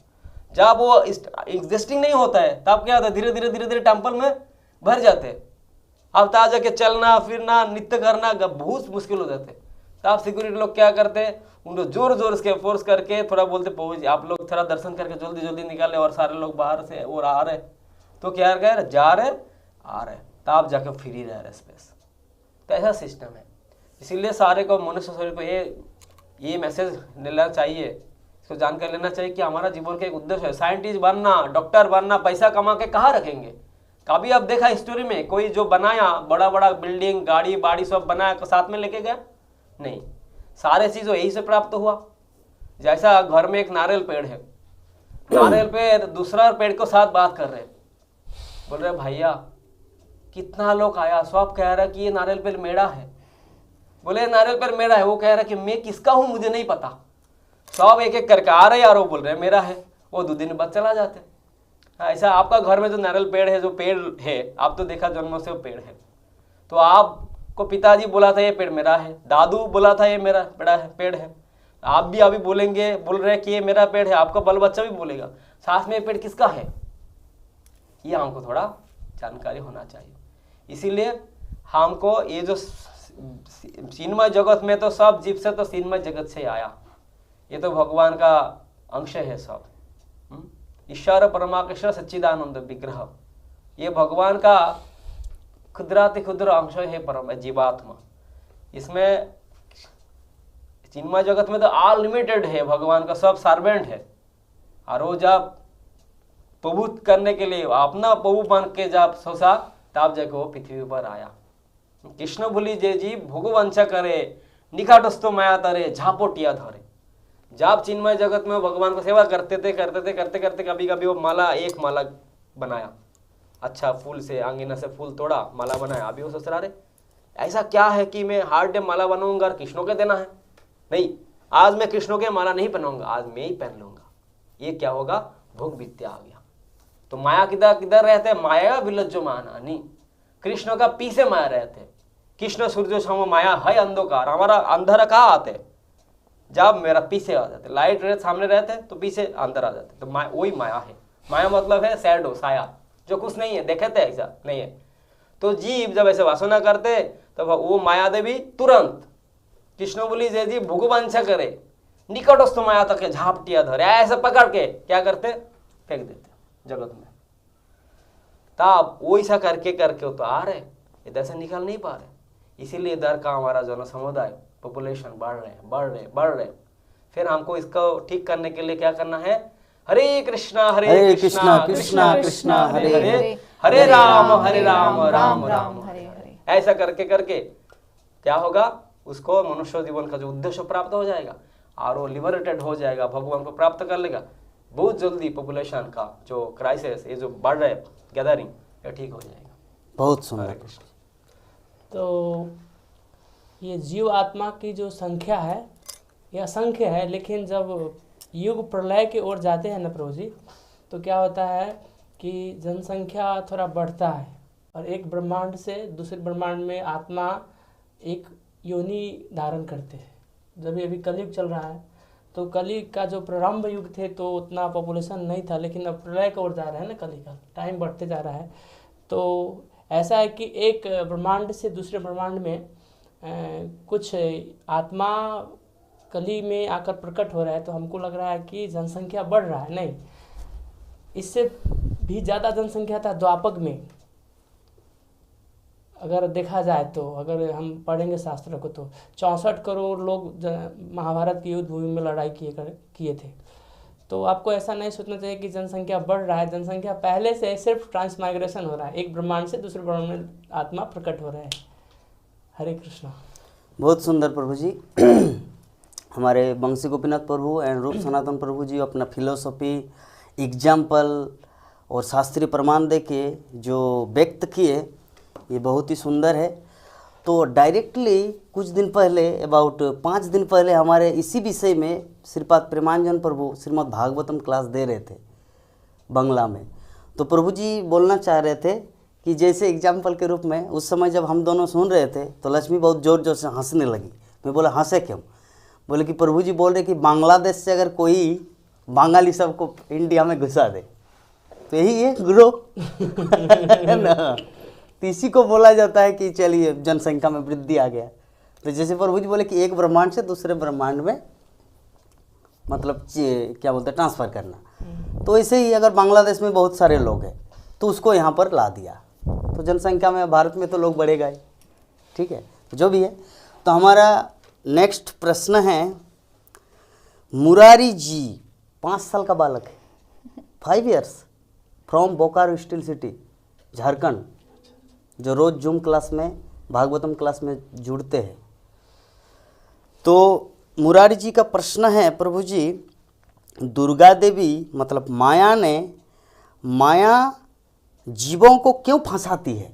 जब वो एग्जिस्टिंग नहीं होता है तब क्या होता है, धीरे धीरे धीरे धीरे टेम्पल में भर जाते हैं। अब ताजा के चलना फिरना नित्य करना बहुत मुश्किल हो जाते हैं। तब सिक्योरिटी लोग क्या करते हैं, उनको जोर जोर से फोर्स करके थोड़ा बोलते प्रभु जी आप लोग थोड़ा दर्शन करके जल्दी जल्दी निकाले, और सारे लोग बाहर से और आ रहे, तो क्या कर रहे, जा रहे आ रहे, तब जाके फ्री रह रहे स्पेस। तो ऐसा सिस्टम है। इसीलिए सारे को मनुष्य शरीर को ये मैसेज लेना चाहिए, इसको जानकर लेना चाहिए कि हमारा जीवन का एक उद्देश्य है। साइंटिस्ट बनना, डॉक्टर बनना, पैसा कमा के कहाँ रखेंगे? कभी आप देखा हिस्टोरी में कोई जो बनाया बड़ा बड़ा बिल्डिंग गाड़ी बाड़ी सब बनाया तो साथ में लेके गया? नहीं, सारे चीज़ों यही से प्राप्त हुआ। जैसा घर में एक नारियल पेड़ है, नारियल पेड़ दूसरा पेड़ को साथ बात कर रहे, बोल रहे भैया कितना लोग आया, सब कह रहा कि ये नारियल पेड़ मेरा है। बोले नारियल पेड़ मेरा है, वो कह रहा कि मैं किसका हूँ मुझे नहीं पता। सब एक एक करके आ रहे यार, वो बोल रहे मेरा है, वो 2 दिन बाद चला जाते। ऐसा आपका घर में जो नारियल पेड़ है, जो पेड़ है आप तो देखा जन्मों से वो पेड़ है, तो आपको पिताजी बोला था ये पेड़ मेरा है, दादू बोला था ये मेरा पेड़ है, आप भी अभी बोलेंगे बोल रहे कि ये मेरा पेड़ है, आपका बाल बच्चा भी बोलेगा साथ में ये पेड़ किसका है, ये हमको थोड़ा जानकारी होना चाहिए। इसीलिए हमको ये जो चिन्मय जगत में तो सब जीव से तो चिन्मय जगत से आया, ये तो भगवान का अंश है सब। ईश्वर परमाकृष्ण सच्चिदानंद विग्रह, ये भगवान का क्षुद्राति क्षुद्र अंश है परम जीवात्मा। इसमें चिन्मय जगत में तो ऑल लिमिटेड है, भगवान का सब सर्वेंट है, और वो जब प्रभु करने के लिए अपना प्रभु बन के जब सोचा तब जाके वो पृथ्वी पर आया। कृष्ण भूली जे जी भोगवंशा करे, निकटस्थ माया तरे झापोटिया धरे। जब चिन्मय जगत में भगवान को सेवा करते करते कभी कभी वो माला एक माला बनाया, अच्छा फूल से आंगीना से फूल तोड़ा माला बनाया। अभी वो सोच रहा रे ऐसा क्या है कि मैं हर डे माला बनाऊंगा और कृष्णों के देना है, नहीं आज मैं कृष्णों के माला नहीं पहनाऊंगा, आज मैं ही पहन लूंगा। ये क्या होगा, भोग विद्या आ गया। तो माया किधर किधर रहते हैं, माया विलज्जो मानानी, कृष्ण का पीछे माया रहते। कृष्ण सूर्य सम माया है अंधकार, हमारा अंधेरा कहाँ आते, जब मेरा पीछे आ जाते, लाइट रे सामने रहते तो पीछे अंदर आ जाते, तो वही माया है। माया मतलब है शैडो, साया, जो कुछ नहीं है, देखे थे ऐसा नहीं है। तो जीव जब ऐसे वासना करते तो वो माया देवी तुरंत कृष्ण बोली जय जी भोगवंशा करे, निकटस्थ माया तक झापटिया धरे, ऐसे पकड़ के क्या करते, फेंक देते जगत में। तब वो ऐसा करके करके तो आ रहे, इधर से निकल नहीं पा रहे। इसीलिए इधर का हमारा जन समुदाय पॉपुलेशन बढ़ रहे। फिर हमको इसको ठीक करने के लिए क्या करना है, हरे कृष्णा कृष्णा कृष्णा हरे हरे, हरे राम राम राम हरे हरे। ऐसा करके करके क्या होगा, उसको मनुष्य जीवन का जो उद्देश्य प्राप्त हो जाएगा और वो लिबरेटेड हो जाएगा, भगवान को प्राप्त कर लेगा। बहुत जल्दी पॉपुलेशन का जो क्राइसिस, ये जो बढ़ रहा है गैदरिंग, ये ठीक हो जाएगा। बहुत सुंदर। तो ये जीव आत्मा की जो संख्या है यह असंख्य है, लेकिन जब युग प्रलय की ओर जाते हैं ना प्रभु जी, तो क्या होता है कि जनसंख्या थोड़ा बढ़ता है और एक ब्रह्मांड से दूसरे ब्रह्मांड में आत्मा एक योनि धारण करते हैं। जब ये अभी कलयुग चल रहा है, तो कलयुग का जो प्रारंभ युग थे तो उतना पॉपुलेशन नहीं था, लेकिन अब प्रलय की ओर जा रहा है ना, कलयुग का टाइम बढ़ते जा रहा है। तो ऐसा है कि एक ब्रह्मांड से दूसरे ब्रह्मांड में कुछ आत्मा कली में आकर प्रकट हो रहा है। तो हमको लग रहा है कि जनसंख्या बढ़ रहा है, नहीं, इससे भी ज़्यादा जनसंख्या था द्वापर में। अगर देखा जाए तो, अगर हम पढ़ेंगे शास्त्र को, तो 64 करोड़ लोग महाभारत की युद्ध भूमि में लड़ाई किए थे। तो आपको ऐसा नहीं सोचना चाहिए कि जनसंख्या बढ़ रहा है, जनसंख्या पहले से सिर्फ ट्रांसमाइग्रेशन हो रहा है, एक ब्रह्मांड से दूसरे ब्रह्मांड में आत्मा प्रकट हो रहा है। हरे कृष्णा। बहुत सुंदर प्रभु जी। हमारे बंसी गोपीनाथ प्रभु एंड रूप सनातन प्रभु जी अपना फिलोसफी, एग्जाम्पल और शास्त्रीय प्रमाण दे के जो व्यक्त किए, ये बहुत ही सुंदर है। तो डायरेक्टली कुछ दिन पहले, अबाउट 5 दिन पहले, हमारे इसी विषय में श्रीपाद प्रेमानंद प्रभु श्रीमद् भागवतम क्लास दे रहे थे बंगला में। तो प्रभु जी बोलना चाह रहे थे कि जैसे एग्जाम्पल के रूप में उस समय जब हम दोनों सुन रहे थे तो लक्ष्मी बहुत ज़ोर ज़ोर से हंसने लगी। मैं बोला हंसे क्यों? बोले कि प्रभु जी बोल रहे कि बांग्लादेश से अगर कोई बंगाली सबको इंडिया में घुसा दे तो यही है ग्रो है ना। तो इसी को बोला जाता है कि चलिए जनसंख्या में वृद्धि आ गया। तो जैसे प्रभु जी बोले कि एक ब्रह्मांड से दूसरे ब्रह्मांड में मतलब क्या बोलते हैं ट्रांसफ़र करना, तो ऐसे ही अगर बांग्लादेश में बहुत सारे लोग हैं तो उसको यहाँ पर ला दिया तो जनसंख्या में भारत में तो लोग बढ़ेगा ही। ठीक है, जो भी है। तो हमारा नेक्स्ट प्रश्न है, मुरारी जी 5 साल का बालक है, 5 years, from Bokaro steel city Jharkhand, जो रोज़ जूम क्लास में भागवतम क्लास में जुड़ते हैं। तो मुरारी जी का प्रश्न है, प्रभु जी दुर्गा देवी मतलब माया जीवों को क्यों फंसाती है?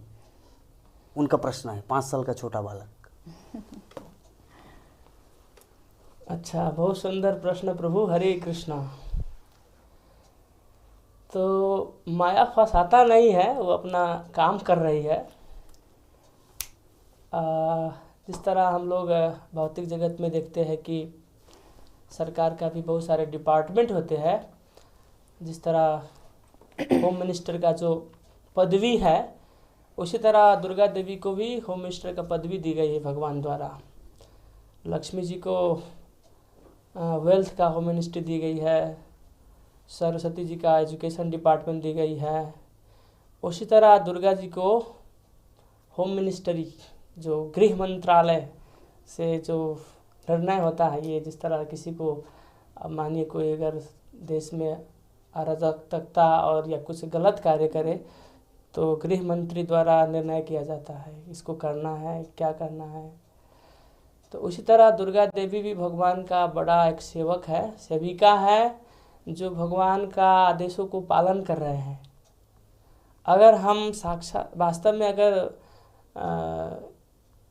उनका प्रश्न है, 5 साल का छोटा बालक। अच्छा, बहुत सुंदर प्रश्न प्रभु, हरे कृष्णा। तो माया फंसाता नहीं है, वो अपना काम कर रही है। जिस तरह हम लोग भौतिक जगत में देखते हैं कि सरकार का भी बहुत सारे डिपार्टमेंट होते हैं, जिस तरह होम मिनिस्टर का जो पदवी है, उसी तरह दुर्गा देवी को भी होम मिनिस्टर का पदवी दी गई है भगवान द्वारा। लक्ष्मी जी को वेल्थ का होम मिनिस्ट्री दी गई है, सरस्वती जी का एजुकेशन डिपार्टमेंट दी गई है। उसी तरह दुर्गा जी को होम मिनिस्ट्री, जो गृह मंत्रालय से जो निर्णय होता है, ये जिस तरह किसी को मानिए कोई अगर देश में अराजकता और या कुछ गलत कार्य करे तो गृह मंत्री द्वारा निर्णय किया जाता है, इसको करना है, क्या करना है। तो उसी तरह दुर्गा देवी भी भगवान का बड़ा एक सेवक है, सेविका है, जो भगवान का आदेशों को पालन कर रहे हैं। अगर हम साक्षात वास्तव में अगर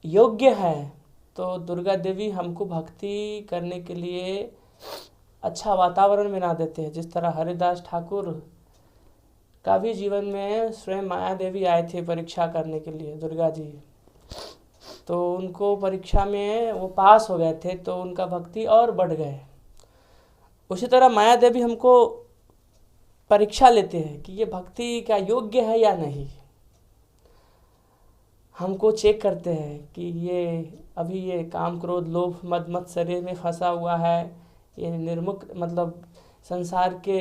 योग्य है तो दुर्गा देवी हमको भक्ति करने के लिए अच्छा वातावरण बना देते हैं। जिस तरह हरिदास ठाकुर का भी जीवन में स्वयं माया देवी आए थे परीक्षा करने के लिए, दुर्गा जी, तो उनको परीक्षा में वो पास हो गए थे तो उनका भक्ति और बढ़ गए। उसी तरह माया देवी हमको परीक्षा लेते हैं कि ये भक्ति का योग्य है या नहीं। हमको चेक करते हैं कि ये अभी ये काम क्रोध लोभ मद मत्सर्य में फंसा हुआ है, ये निर्मुक्त मतलब संसार के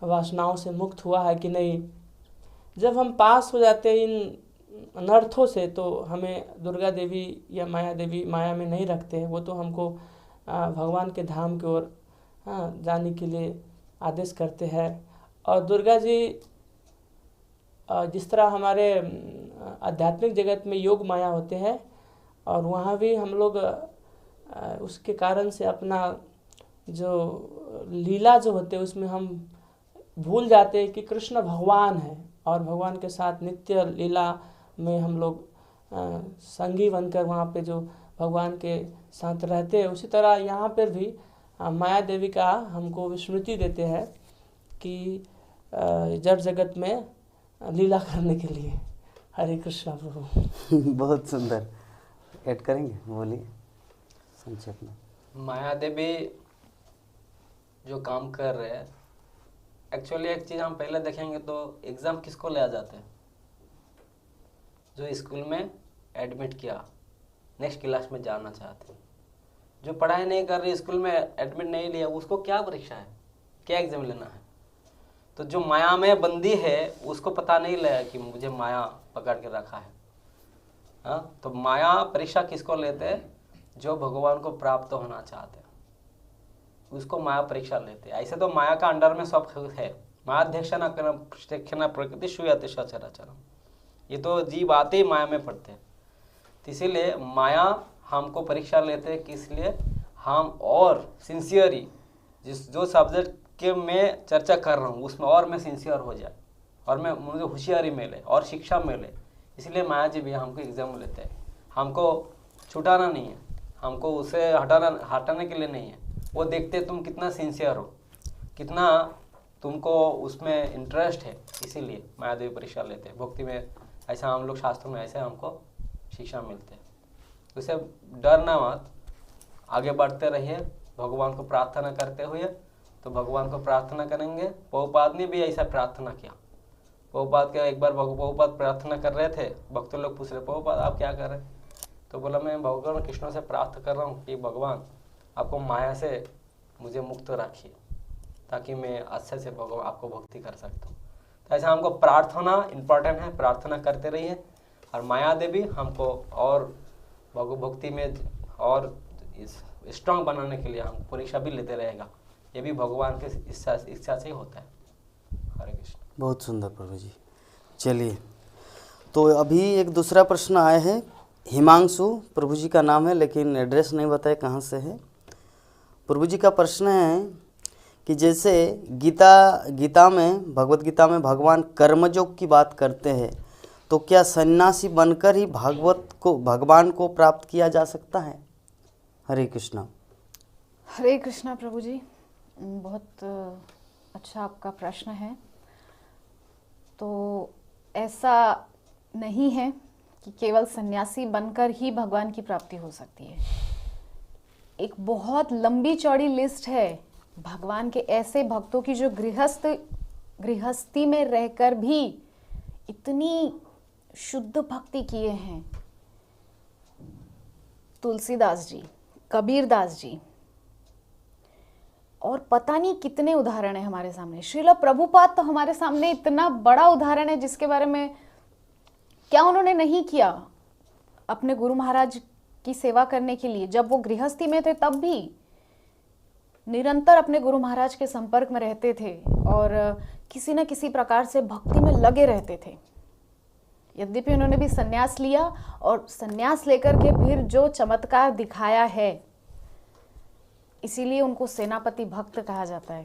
वासनाओं से मुक्त हुआ है कि नहीं। जब हम पास हो जाते हैं इन अनर्थों से तो हमें दुर्गा देवी या माया देवी माया में नहीं रखते हैं, वो तो हमको भगवान के धाम की ओर जाने के लिए आदेश करते हैं। और दुर्गा जी जिस तरह हमारे आध्यात्मिक जगत में योग माया होते हैं और वहाँ भी हम लोग उसके कारण से अपना जो लीला जो होते हैं उसमें हम भूल जाते हैं कि कृष्ण भगवान है और भगवान के साथ नित्य लीला में हम लोग संगी बनकर वहाँ पे जो भगवान के साथ रहते हैं। उसी तरह यहाँ पर भी माया देवी का हमको विस्मृति देते हैं कि जड़ जगत में लीला करने के लिए। हरे कृष्णा प्रभु। बहुत सुंदर, ऐड करेंगे, बोलिए संक्षेप में। माया देवी जो काम कर रहे हैं, एक्चुअली एक चीज़ हम पहले देखेंगे तो एग्ज़ाम किसको लिया जाता है? जो स्कूल में एडमिट किया, नेक्स्ट क्लास में जाना चाहते हैं। जो पढ़ाई नहीं कर रही, स्कूल में एडमिट नहीं लिया, उसको क्या परीक्षा है, क्या एग्ज़ाम लेना है? तो जो माया में बंदी है उसको पता नहीं लगा कि मुझे माया पकड़ के रखा है। हाँ, तो माया परीक्षा किसको लेते हैं? जो भगवान को प्राप्त होना चाहते हैं उसको माया परीक्षा लेते हैं। ऐसे तो माया का अंडर में सब है। मायाध्यक्ष न प्रकृति शुयते सचराचरम, ये तो जीव आते ही माया में पड़ते हैं। तो इसीलिए माया हमको परीक्षा लेते हैं, किस लिए? हम और सिंसियरी जो सब्जेक्ट के मैं चर्चा कर रहा हूँ उसमें और मैं सिंसियर हो जाए और मैं मुझे होशियारी मिले और शिक्षा मिले, इसलिए माया जी भी हमको एग्जाम लेते हैं। हमको छुटाना नहीं है, हमको उसे हटाने के लिए नहीं है। वो देखते तुम कितना सिंसियर हो, कितना तुमको उसमें इंटरेस्ट है, इसीलिए मायादेवी परीक्षा लेते हैं भक्ति में। ऐसा हम लोग शास्त्रों में ऐसे हमको शिक्षा मिलते हैं। उसे डरना मत, आगे बढ़ते रहिए भगवान को प्रार्थना करते हुए। तो भगवान को प्रार्थना करेंगे। प्रभुपाद ने भी ऐसा प्रार्थना किया। प्रभुपाद के एक बार प्रभुपाद प्रार्थना कर रहे थे, भक्त लोग पूछ रहे प्रभुपाद आप क्या कर रहे हैं? तो बोला मैं भगवान कृष्ण से प्रार्थना कर रहा हूँ कि भगवान आपको माया से मुझे मुक्त रखिए, ताकि मैं अच्छे से भगवान आपको भक्ति कर सकता हूँ। तो ऐसा हमको प्रार्थना इम्पोर्टेंट है, प्रार्थना करते रहिए। और माया देवी हमको और भक्ति में और स्ट्रांग बनाने के लिए हम परीक्षा भी लेते रहेगा। ये भी भगवान के इच्छा से ही होता है। हरे कृष्ण। बहुत सुंदर प्रभु जी। चलिए, तो अभी एक दूसरा प्रश्न आया है। हिमांशु प्रभु जी का नाम है, लेकिन एड्रेस नहीं बताए कहाँ से है। प्रभु जी का प्रश्न है कि जैसे गीता में, भगवत गीता में भगवान कर्मयोग की बात करते हैं, तो क्या सन्यासी बनकर ही भगवान को प्राप्त किया जा सकता है? हरे कृष्णा। हरे कृष्णा प्रभु जी, बहुत अच्छा आपका प्रश्न है। तो ऐसा नहीं है कि केवल सन्यासी बनकर ही भगवान की प्राप्ति हो सकती है। एक बहुत लंबी चौड़ी लिस्ट है भगवान के ऐसे भक्तों की जो गृहस्थी में रहकर भी इतनी शुद्ध भक्ति किए हैं। तुलसीदास जी, कबीरदास जी, और पता नहीं कितने उदाहरण है हमारे सामने। श्रील प्रभुपाद तो हमारे सामने इतना बड़ा उदाहरण है, जिसके बारे में क्या उन्होंने नहीं किया अपने गुरु महाराज की सेवा करने के लिए। जब वो गृहस्थी में थे तब भी निरंतर अपने गुरु महाराज के संपर्क में रहते थे और किसी न किसी प्रकार से भक्ति में लगे रहते थे। यद्यपि उन्होंने भी संन्यास लिया, और संन्यास लेकर के फिर जो चमत्कार दिखाया है, इसीलिए उनको सेनापति भक्त कहा जाता है।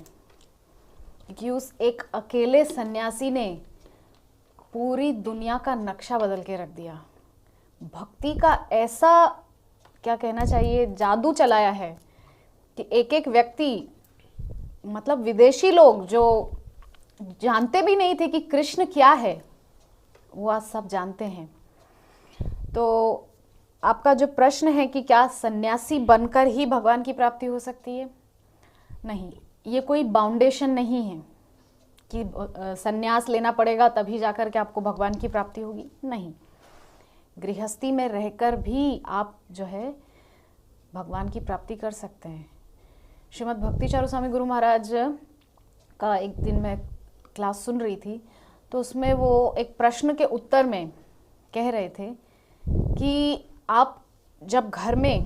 क्योंकि उस एक अकेले सन्यासी ने पूरी दुनिया का नक्शा बदल के रख दिया। भक्ति का ऐसा, क्या कहना चाहिए, जादू चलाया है कि एक एक व्यक्ति, मतलब विदेशी लोग जो जानते भी नहीं थे कि कृष्ण क्या है, वो आज सब जानते हैं। तो आपका जो प्रश्न है कि क्या सन्यासी बनकर ही भगवान की प्राप्ति हो सकती है, नहीं, ये कोई बाउंडेशन नहीं है कि सन्यास लेना पड़ेगा तभी जाकर के आपको भगवान की प्राप्ति होगी। नहीं, गृहस्थी में रहकर भी आप जो है भगवान की प्राप्ति कर सकते हैं। श्रीमद् भक्ति चारू स्वामी गुरु महाराज का एक दिन मैं क्लास सुन रही थी, तो उसमें वो एक प्रश्न के उत्तर में कह रहे थे कि आप जब घर में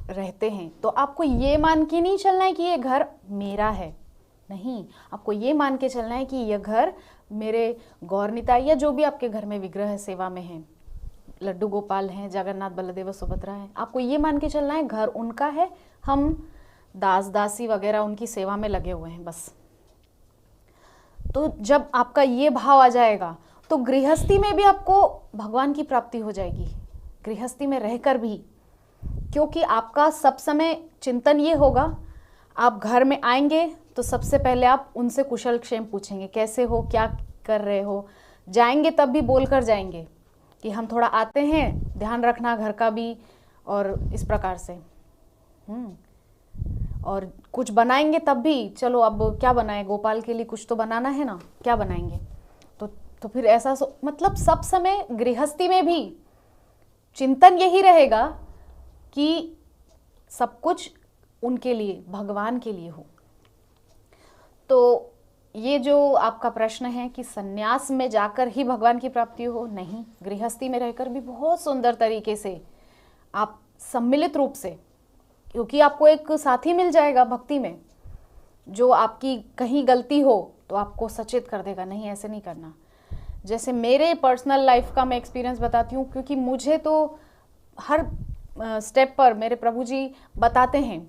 रहते हैं तो आपको ये मान के नहीं चलना है कि ये घर मेरा है। नहीं, आपको ये मान के चलना है कि यह घर मेरे गौरनिताई या जो भी आपके घर में विग्रह सेवा में हैं, लड्डू गोपाल हैं, जगन्नाथ बलदेव सुभद्रा हैं, आपको ये मान के चलना है घर उनका है, हम दास दासी वगैरह उनकी सेवा में लगे हुए हैं बस। तो जब आपका ये भाव आ जाएगा तो गृहस्थी में भी आपको भगवान की प्राप्ति हो जाएगी, गृहस्थी में रहकर भी। क्योंकि आपका सब समय चिंतन ये होगा, आप घर में आएंगे तो सबसे पहले आप उनसे कुशल क्षेम पूछेंगे, कैसे हो, क्या कर रहे हो। जाएंगे तब भी बोल कर जाएंगे कि हम थोड़ा आते हैं, ध्यान रखना घर का भी, और इस प्रकार से। और कुछ बनाएंगे तब भी, चलो अब क्या बनाए, गोपाल के लिए कुछ तो बनाना है ना, क्या बनाएंगे। तो फिर ऐसा मतलब सब समय गृहस्थी में भी चिंतन यही रहेगा कि सब कुछ उनके लिए, भगवान के लिए हो। तो ये जो आपका प्रश्न है कि सन्यास में जाकर ही भगवान की प्राप्ति हो, नहीं, गृहस्थी में रहकर भी बहुत सुंदर तरीके से आप सम्मिलित रूप से, क्योंकि आपको एक साथी मिल जाएगा भक्ति में जो आपकी कहीं गलती हो तो आपको सचेत कर देगा, नहीं ऐसे नहीं करना। जैसे मेरे पर्सनल लाइफ का मैं एक्सपीरियंस बताती हूँ, क्योंकि मुझे तो हर स्टेप पर मेरे प्रभु जी बताते हैं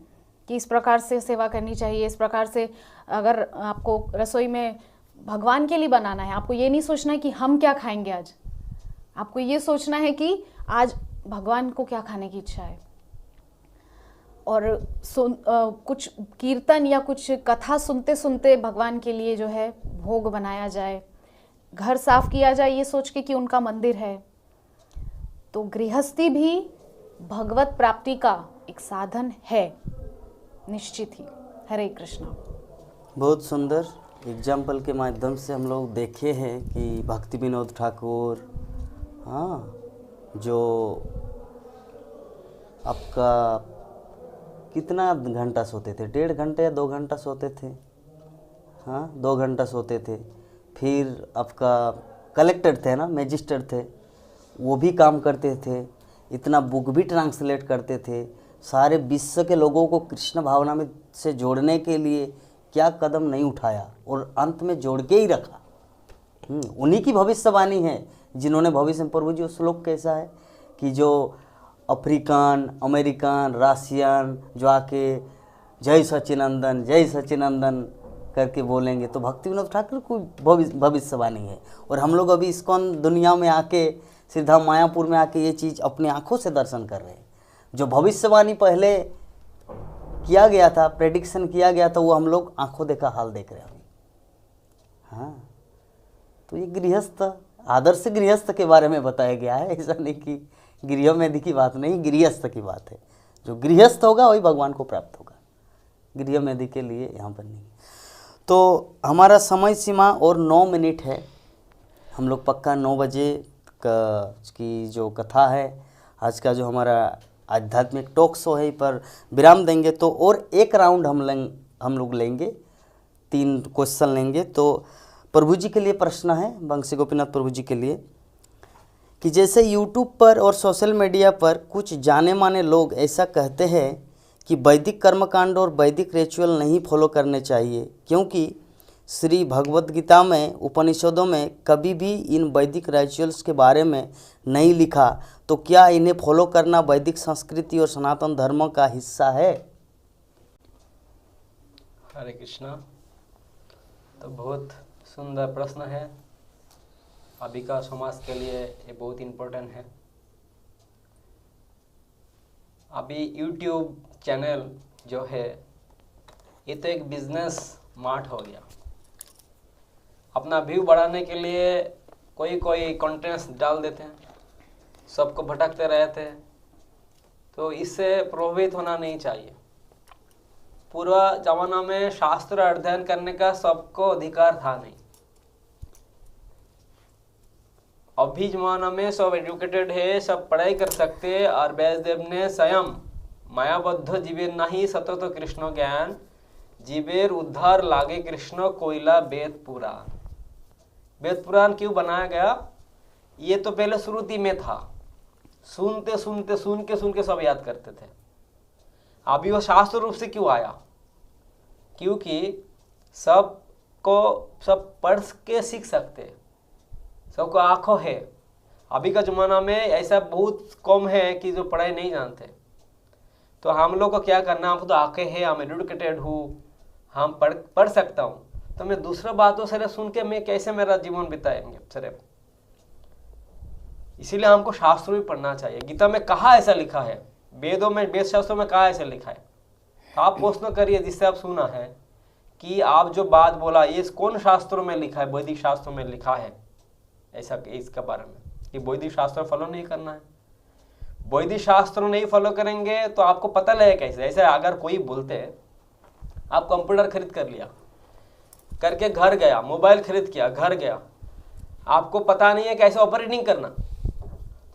कि इस प्रकार से सेवा करनी चाहिए, इस प्रकार से अगर आपको रसोई में भगवान के लिए बनाना है, आपको ये नहीं सोचना है कि हम क्या खाएंगे आज, आपको ये सोचना है कि आज भगवान को क्या खाने की इच्छा है, और कुछ कीर्तन या कुछ कथा सुनते सुनते भगवान के लिए जो है भोग बनाया जाए, घर साफ किया जाए ये सोच के कि उनका मंदिर है। तो गृहस्थी भी भगवत प्राप्ति का एक साधन है निश्चित ही। हरे कृष्णा। बहुत सुंदर एग्जाम्पल के माध्यम से हम लोग देखे हैं कि भक्ति विनोद ठाकुर, हाँ, जो आपका कितना घंटा सोते थे, 1.5 घंटे या 2 घंटा सोते थे, हाँ 2 घंटा सोते थे। फिर आपका कलेक्टर थे ना, मैजिस्ट्रेट थे, वो भी काम करते थे, इतना बुक भी ट्रांसलेट करते थे, सारे विश्व के लोगों को कृष्ण भावना में से जोड़ने के लिए क्या कदम नहीं उठाया और अंत में जोड़ के ही रखा। उन्हीं की भविष्यवाणी है जिन्होंने भविष्य में, प्रभु जी वो श्लोक कैसा है कि जो अफ्रीकन, अमेरिकन, रशियन जो आके जय सच्चिनंदन जय सच्चिनंदन करके बोलेंगे तो भक्ति विनोद ठाकुर को भविष्यवाणी है। और हम लोग अभी इस्कॉन दुनिया में आके, श्रीधाम मायापुर में आके ये चीज़ अपनी आंखों से दर्शन कर रहे हैं। जो भविष्यवाणी पहले किया गया था, प्रेडिक्शन किया गया था, वो हम लोग आंखों देखा हाल देख रहे हैं अभी। हाँ, तो ये गृहस्थ, आदर्श गृहस्थ के बारे में बताया गया है, ऐसा नहीं कि गृह मेधि की बात नहीं, गृहस्थ की बात है। जो गृहस्थ होगा वही भगवान को प्राप्त होगा, गृह मेधि के लिए यहाँ पर नहीं। तो हमारा समय सीमा और 9 मिनट है, हम लोग पक्का 9 बजे की जो कथा है, आज का जो हमारा आध्यात्मिक टॉक शो है पर विराम देंगे। तो और एक राउंड हम लोग लेंगे, 3 क्वेश्चन लेंगे। तो प्रभु जी के लिए प्रश्न है, बंसी गोपीनाथ प्रभु जी के लिए, कि जैसे यूट्यूब पर और सोशल मीडिया पर कुछ जाने माने लोग ऐसा कहते हैं कि वैदिक कर्मकांड और वैदिक रिचुअल नहीं फॉलो करने चाहिए क्योंकि श्री भगवद गीता में, उपनिषदों में कभी भी इन वैदिक रिचुअल्स के बारे में नहीं लिखा, तो क्या इन्हें फॉलो करना वैदिक संस्कृति और सनातन धर्म का हिस्सा है? हरे कृष्णा। तो बहुत सुंदर प्रश्न है, अभी का समाज के लिए ये बहुत इम्पोर्टेंट है। अभी यूट्यूब चैनल जो है ये तो एक बिजनेस मार्ट हो गया। अपना व्यू बढ़ाने के लिए कोई कंटेंट्स डाल देते हैं, सबको भटकते रहते हैं, तो इससे प्रभावित होना नहीं चाहिए। पूर्व जमाना में शास्त्र अध्ययन करने का सबको अधिकार था नहीं, अभी जमाना में सब एजुकेटेड है, सब पढ़ाई कर सकते हैं। और व्यासदेव ने स्वयं मायाबद्ध जीवेर नहीं सतत कृष्ण ज्ञान, जीवेर उद्धार लागे कृष्ण कोयला वेद पुराण। वेद पुराण क्यों बनाया गया? ये तो पहले श्रुति में था, सुनते सुनते सुन के सब याद करते थे। अभी वो शास्त्र रूप से क्यों आया? क्योंकि सब पढ़ के सीख सकते, सबको आंखों है। अभी का ज़माना में ऐसा बहुत कम है कि जो पढ़ाई नहीं जानते। तो हम लोग को क्या करना, हमको तो आंखें हैं, हम एजुकेटेड हूँ, हम पढ़ सकता हूँ, तो मैं दूसरा बातों से सुन के मैं कैसे मेरा जीवन बिताएंगे सिर्फ। इसीलिए हमको शास्त्र भी पढ़ना चाहिए। गीता में कहाँ ऐसा लिखा है, वेदों में, वेद शास्त्रों में कहाँ ऐसा लिखा है? तो आप प्रश्न करिए जिससे आप सुना है कि आप जो बात बोला ये कौन शास्त्रों में लिखा है? वैदिक शास्त्रों में लिखा है ऐसा इसके बारे में कि वैदिक शास्त्र फॉलो नहीं करना है। वैदिक शास्त्र नहीं फॉलो करेंगे तो आपको पता लगे कैसे? ऐसे अगर कोई बोलते हैं, आप कंप्यूटर खरीद कर लिया, करके घर गया, मोबाइल खरीद किया, घर गया, आपको पता नहीं है कैसे ऑपरेटिंग करना।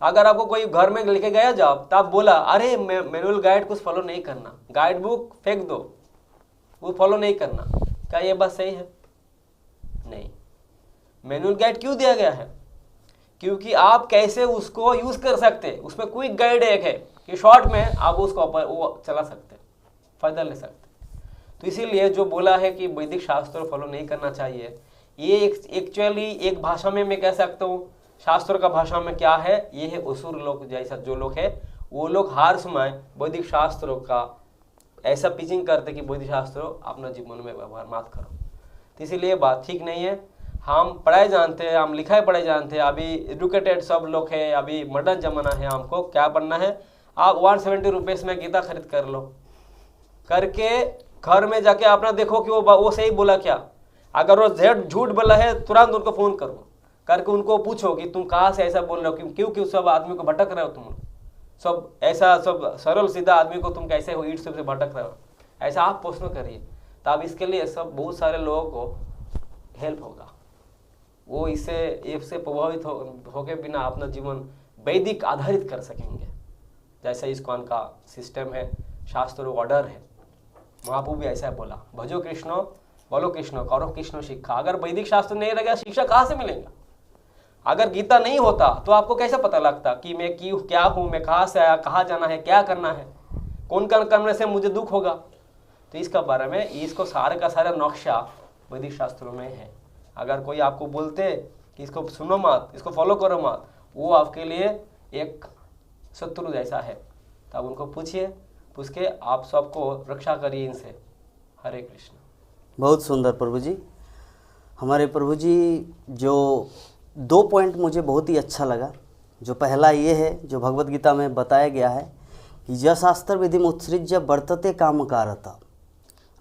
अगर आपको कोई घर में लेके गया जॉब, तो आप बोला अरे मैनुअल गाइड कुछ फॉलो नहीं करना, गाइड बुक फेंक दो, वो फॉलो नहीं करना, क्या ये बात सही है? नहीं। मैनुअल गाइड क्यों दिया गया है? क्योंकि आप कैसे उसको यूज कर सकते, उसमें क्विक गाइड एक है कि शॉर्ट में आप उसको वो चला सकते, फायदा ले सकते। तो इसीलिए जो बोला है कि वैदिक शास्त्र फॉलो नहीं करना चाहिए, ये एक्चुअली एक भाषा में मैं कह सकता हूँ, शास्त्र का भाषा में क्या है, ये है असुर लोग जैसा जो लोग है, वो लोग हर समय वैदिक शास्त्रों का ऐसा पिचिंग करते कि वैदिक शास्त्रों अपना जीवन में व्यवहार मत करो। तो इसीलिए बात ठीक नहीं है। हम पढ़ाई जानते हैं, हम लिखाई पढ़ाई जानते हैं, अभी एडुकेटेड सब लोग हैं, अभी मॉडर्न जमाना है, हमको क्या पढ़ना है, आप 170 रुपीज़ में गीता खरीद कर लो, करके घर में जाके अपना देखो कि वो सही बोला क्या। अगर वो झूठ बोला है तुरंत उनको फ़ोन करो, करके उनको पूछो कि तुम कहाँ से ऐसा बोल रहे हो, क्यों क्यों सब आदमी को भटक रहे हो, तुम सब ऐसा सब सरल सीधा आदमी को तुम कैसे हो ईट से भटक रहे हो, ऐसा आप प्रश्न करिए। तब इसके लिए सब बहुत सारे लोगों को हेल्प होगा, वो इससे प्रभावित होके बिना अपना जीवन वैदिक आधारित कर सकेंगे। जैसे इस्कॉन का सिस्टम है, शास्त्रों ऑर्डर है, महाप्रभु भी ऐसा बोला, भजो कृष्ण बोलो कृष्ण करो कृष्ण शिक्षा। अगर वैदिक शास्त्र नहीं रहेगा शिक्षा कहाँ से मिलेगा? अगर गीता नहीं होता तो आपको कैसे पता लगता कि मैं क्या हूँ, मैं कहाँ से आया, कहाँ जाना है, क्या करना है, कौन काम करने से मुझे दुख होगा। तो इसका बारे में इसको सारे का सारा नक्शा वैदिक शास्त्रों में है। अगर कोई आपको बोलते कि इसको सुनो मत, इसको फॉलो करो मत, वो आपके लिए एक शत्रु जैसा है। तब उनको पूछिए, पूछ के आप सबको रक्षा करिए इनसे। हरे कृष्ण। बहुत सुंदर प्रभु जी। हमारे प्रभु जी जो 2 पॉइंट मुझे बहुत ही अच्छा लगा। जो पहला ये है जो भगवत गीता में बताया गया है कि य शास्त्र विधि उत्सृज्य वर्तते कामकारता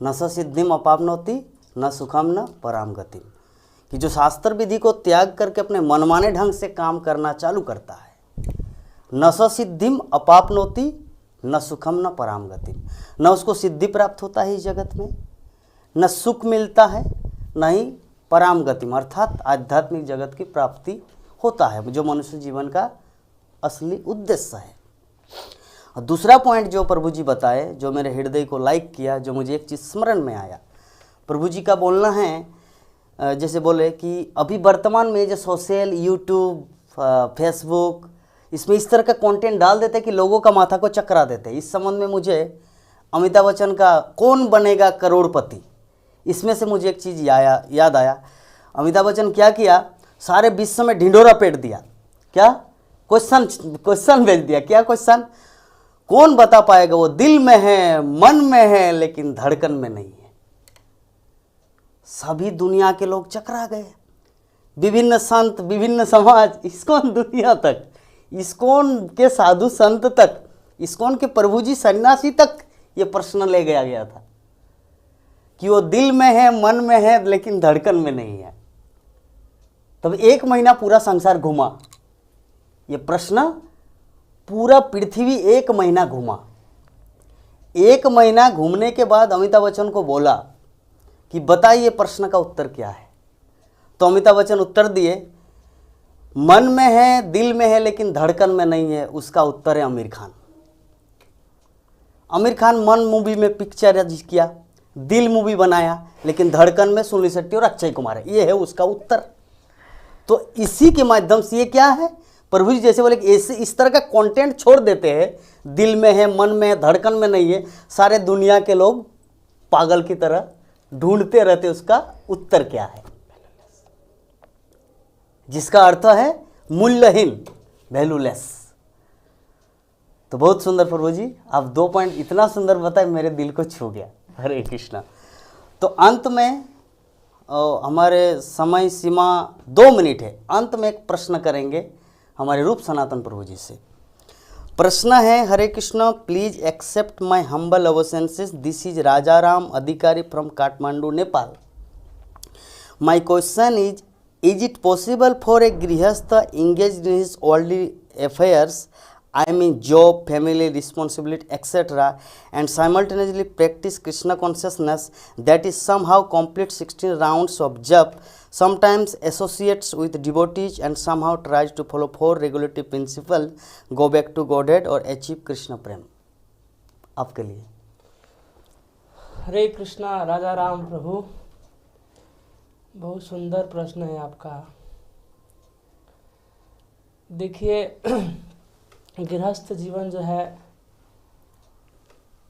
न स सिद्धिम अपापनोति न सुखम न पराम गतिम, कि जो शास्त्र विधि को त्याग करके अपने मनमाने ढंग से काम करना चालू करता है, न स सिद्धिम अपापनोति न सुखम न पराम गतिम, न उसको सिद्धि प्राप्त होता है इस जगत में, न सुख मिलता है, न ही पराम गतिम अर्थात आध्यात्मिक जगत की प्राप्ति होता है, जो मनुष्य जीवन का असली उद्देश्य है। और दूसरा पॉइंट जो प्रभु जी बताए, जो मेरे हृदय को लाइक किया, जो मुझे एक चीज़ स्मरण में आया, प्रभु जी का बोलना है जैसे बोले कि अभी वर्तमान में जो सोशल यूट्यूब फेसबुक इसमें इस तरह का कंटेंट डाल देते कि लोगों का माथा को चकरा देते। इस संबंध में मुझे अमिताभ बच्चन का कौन बनेगा करोड़पति, इसमें से मुझे एक चीज़ याद आया। अमिताभ बच्चन क्या किया, सारे विश्व में ढिंढोरा पेट दिया। क्या क्वेश्चन भेज दिया। क्या क्वेश्चन? कौन बता पाएगा वो दिल में है, मन में है, लेकिन धड़कन में नहीं है। सभी दुनिया के लोग चकरा गए, विभिन्न संत, विभिन्न समाज, इस्कॉन दुनिया तक, इस्कॉन के साधु संत तक, इस्कॉन के प्रभु जी सन्यासी तक ये प्रश्न ले गया था कि वो दिल में है, मन में है, लेकिन धड़कन में नहीं है। तब 1 महीना पूरा संसार घूमा, ये प्रश्न पूरा पृथ्वी 1 महीना घूमा। 1 महीना घूमने के बाद अमिताभ बच्चन को बोला कि बताइए प्रश्न का उत्तर क्या है। तो अमिताभ बच्चन उत्तर दिए, मन में है, दिल में है, लेकिन धड़कन में नहीं है। उसका उत्तर है आमिर खान। आमिर खान मन मूवी में पिक्चर किया, दिल मूवी बनाया, लेकिन धड़कन में सुनील शेट्टी और अक्षय कुमार है। ये है उसका उत्तर। तो इसी के माध्यम से ये क्या है, प्रभु जी जैसे बोले कि ऐसे इस तरह का कंटेंट छोड़ देते हैं, दिल में है, मन में है, धड़कन में नहीं है, सारे दुनिया के लोग पागल की तरह ढूंढते रहते उसका उत्तर क्या है, जिसका अर्थ है मूल्यहीन, वैल्यूलेस। तो बहुत सुंदर प्रभु जी, आप 2 पॉइंट इतना सुंदर बताए, मेरे दिल को छू गया। हरे कृष्णा। तो अंत में हमारे समय सीमा 2 मिनट है, अंत में एक प्रश्न करेंगे हमारे रूप सनातन प्रभु जी से। प्रश्न है, Hare Krishna, please accept my humble obeisances. This is Raja Ram Adhikari from Kathmandu, Nepal. My question is it possible for a grihastha engaged in his worldly affairs, I mean job, family, responsibility, etc., and simultaneously practice Krishna consciousness, that is somehow complete 16 rounds of jap, sometimes associates with devotees, and somehow tries to follow 4 regulative principles, go back to Godhead or achieve Krishna प्रेम? आपके लिए। हरे कृष्णा राजा राम प्रभु, बहुत सुंदर प्रश्न है आपका। देखिए, गृहस्थ जीवन जो है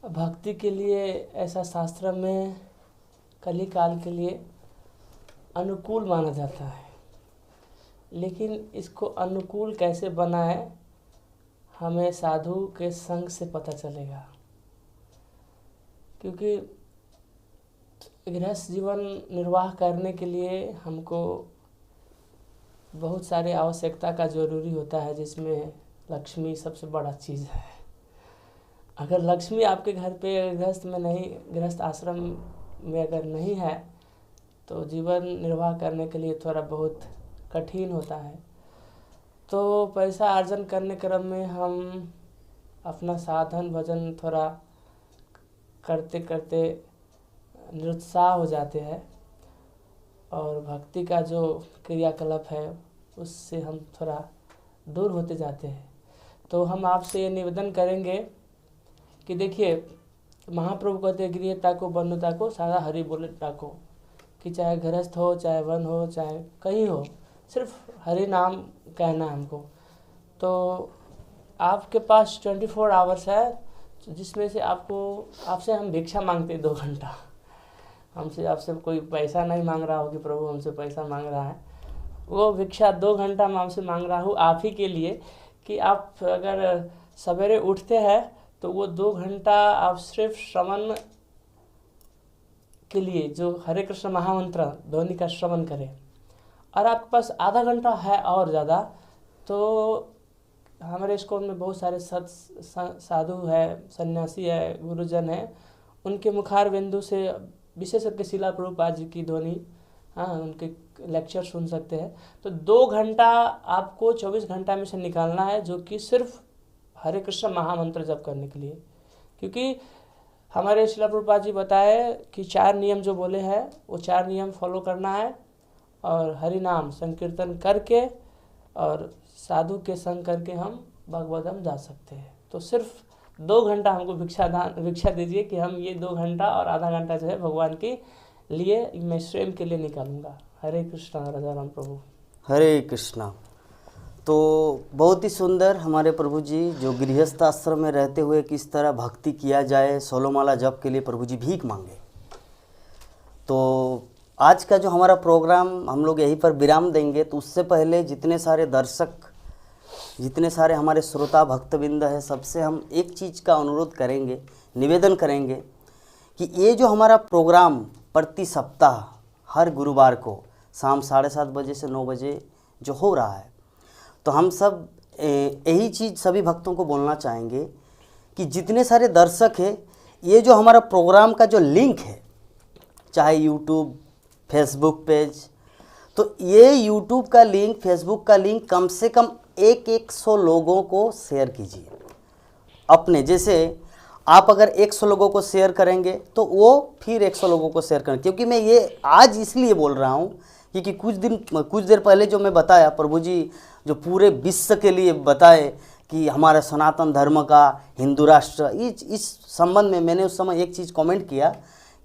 भक्ति के लिए ऐसा शास्त्र में कली काल के लिए अनुकूल माना जाता है, लेकिन इसको अनुकूल कैसे बनाए हमें साधु के संग से पता चलेगा। क्योंकि गृहस्थ जीवन निर्वाह करने के लिए हमको बहुत सारी आवश्यकता का ज़रूरी होता है, जिसमें लक्ष्मी सबसे बड़ा चीज़ है। अगर लक्ष्मी आपके घर पे गृहस्थ आश्रम में अगर नहीं है तो जीवन निर्वाह करने के लिए थोड़ा बहुत कठिन होता है। तो पैसा अर्जन करने क्रम में हम अपना साधन भजन थोड़ा करते करते निरुत्साह हो जाते हैं और भक्ति का जो क्रियाकलाप है उससे हम थोड़ा दूर होते जाते हैं। तो हम आपसे ये निवेदन करेंगे कि देखिए, महाप्रभु कहते हैं गृह ताको बन्नु ताको सारा हरि बोले ताको, कि चाहे गृहस्थ हो, चाहे वन हो, चाहे कहीं हो, सिर्फ हरि नाम कहना है हमको। तो आपके पास 24 आवर्स है, जिसमें से आपसे हम भिक्षा मांगते हैं 2 घंटा। आपसे कोई पैसा नहीं मांग रहा हो कि प्रभु हमसे पैसा मांग रहा है, वो भिक्षा 2 घंटा मैं आपसे मांग रहा हूँ आप ही के लिए, कि आप अगर सवेरे उठते हैं तो वो 2 घंटा आप सिर्फ श्रवण के लिए, जो हरे कृष्ण महामंत्र ध्वनि का श्रवण करें। और आपके पास आधा घंटा है और ज़्यादा, तो हमारे स्कूल में बहुत सारे साधु है, सन्यासी है, गुरुजन है, उनके मुखार बिंदु से विशेष करके शिला प्रभुपाद जी की ध्वनि, उनके लेक्चर सुन सकते हैं। तो 2 घंटा आपको 24 घंटा में से निकालना है, जो कि सिर्फ हरे कृष्ण महामंत्र जप करने के लिए। क्योंकि हमारे शिला प्रभुपाद जी बताए कि 4 नियम जो बोले हैं वो 4 नियम फॉलो करना है, और हरि नाम संकीर्तन करके और साधु के संग करके हम भगवत धाम जा सकते हैं। तो सिर्फ 2 घंटा हमको भिक्षा दीजिए कि हम ये 2 घंटा और आधा घंटा जो है भगवान के लिए मैं स्वयं के लिए निकालूंगा। हरे कृष्णा, राधा राम प्रभु। हरे कृष्णा। तो बहुत ही सुंदर हमारे प्रभु जी जो गृहस्थ आश्रम में रहते हुए किस तरह भक्ति किया जाए, 16 माला जप के लिए प्रभु जी भीख मांगे। तो आज का जो हमारा प्रोग्राम हम लोग यहीं पर विराम देंगे। तो उससे पहले जितने सारे दर्शक, जितने सारे हमारे श्रोता भक्तबिंद है, सबसे हम एक चीज़ का अनुरोध करेंगे, निवेदन करेंगे कि ये जो हमारा प्रोग्राम प्रति सप्ताह हर गुरुवार को शाम 7:30 बजे से 9 बजे जो हो रहा है, तो हम सब यही चीज़ सभी भक्तों को बोलना चाहेंगे कि जितने सारे दर्शक हैं, ये जो हमारा प्रोग्राम का जो लिंक है, चाहे यूट्यूब, फेसबुक पेज, तो ये यूट्यूब का लिंक, फेसबुक का लिंक कम से कम 100 लोगों को शेयर कीजिए। अपने जैसे आप अगर 100 लोगों को शेयर करेंगे तो वो फिर 100 लोगों को शेयर करें। क्योंकि मैं ये आज इसलिए बोल रहा हूँ क्योंकि कुछ देर पहले जो मैं बताया, प्रभु जी जो पूरे विश्व के लिए बताए कि हमारे सनातन धर्म का हिंदू राष्ट्र, इस संबंध में मैंने उस समय एक चीज़ कमेंट किया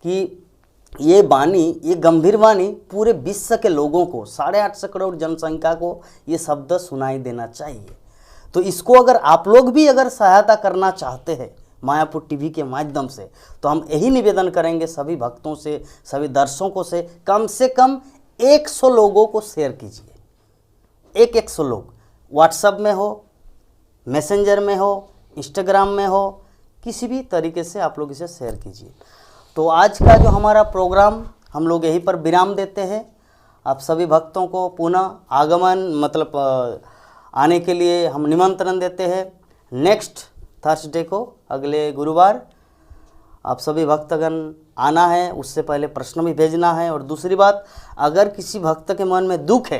कि ये वाणी, ये गंभीर वाणी पूरे विश्व के लोगों को, 850 करोड़ जनसंख्या को ये शब्द सुनाई देना चाहिए। तो इसको अगर आप लोग भी अगर सहायता करना चाहते हैं मायापुर टीवी के माध्यम से, तो हम यही निवेदन करेंगे सभी भक्तों से, सभी दर्शकों से कम 100 लोगों को शेयर कीजिए। 100 लोग, व्हाट्सएप में हो, मैसेंजर में हो, इंस्टाग्राम में हो, किसी भी तरीके से आप लोग इसे शेयर कीजिए। तो आज का जो हमारा प्रोग्राम हम लोग यहीं पर विराम देते हैं। आप सभी भक्तों को पुनः आगमन आने के लिए हम निमंत्रण देते हैं। नेक्स्ट थर्सडे को, अगले गुरुवार आप सभी भक्तगण आना है। उससे पहले प्रश्न भी भेजना है। और दूसरी बात, अगर किसी भक्त के मन में दुख है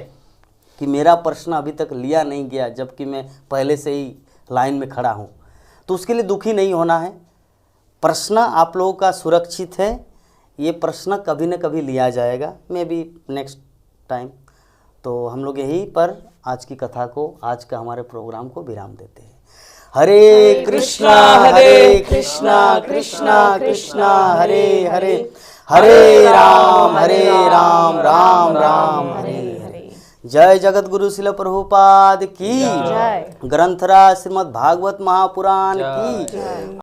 कि मेरा प्रश्न अभी तक लिया नहीं गया जबकि मैं पहले से ही लाइन में खड़ा हूँ, तो उसके लिए दुखी नहीं होना है। प्रश्न आप लोगों का सुरक्षित है, ये प्रश्न कभी न कभी लिया जाएगा, मे बी नेक्स्ट टाइम। तो हम लोग यहीं पर आज की कथा को, आज का हमारे प्रोग्राम को विराम देते हैं। हरे कृष्णा कृष्णा कृष्णा हरे हरे, हरे राम राम राम हरे हरे। जय जगत गुरु शिल प्रभुपाद की, ग्रंथराज श्रीमद् भागवत महापुराण की।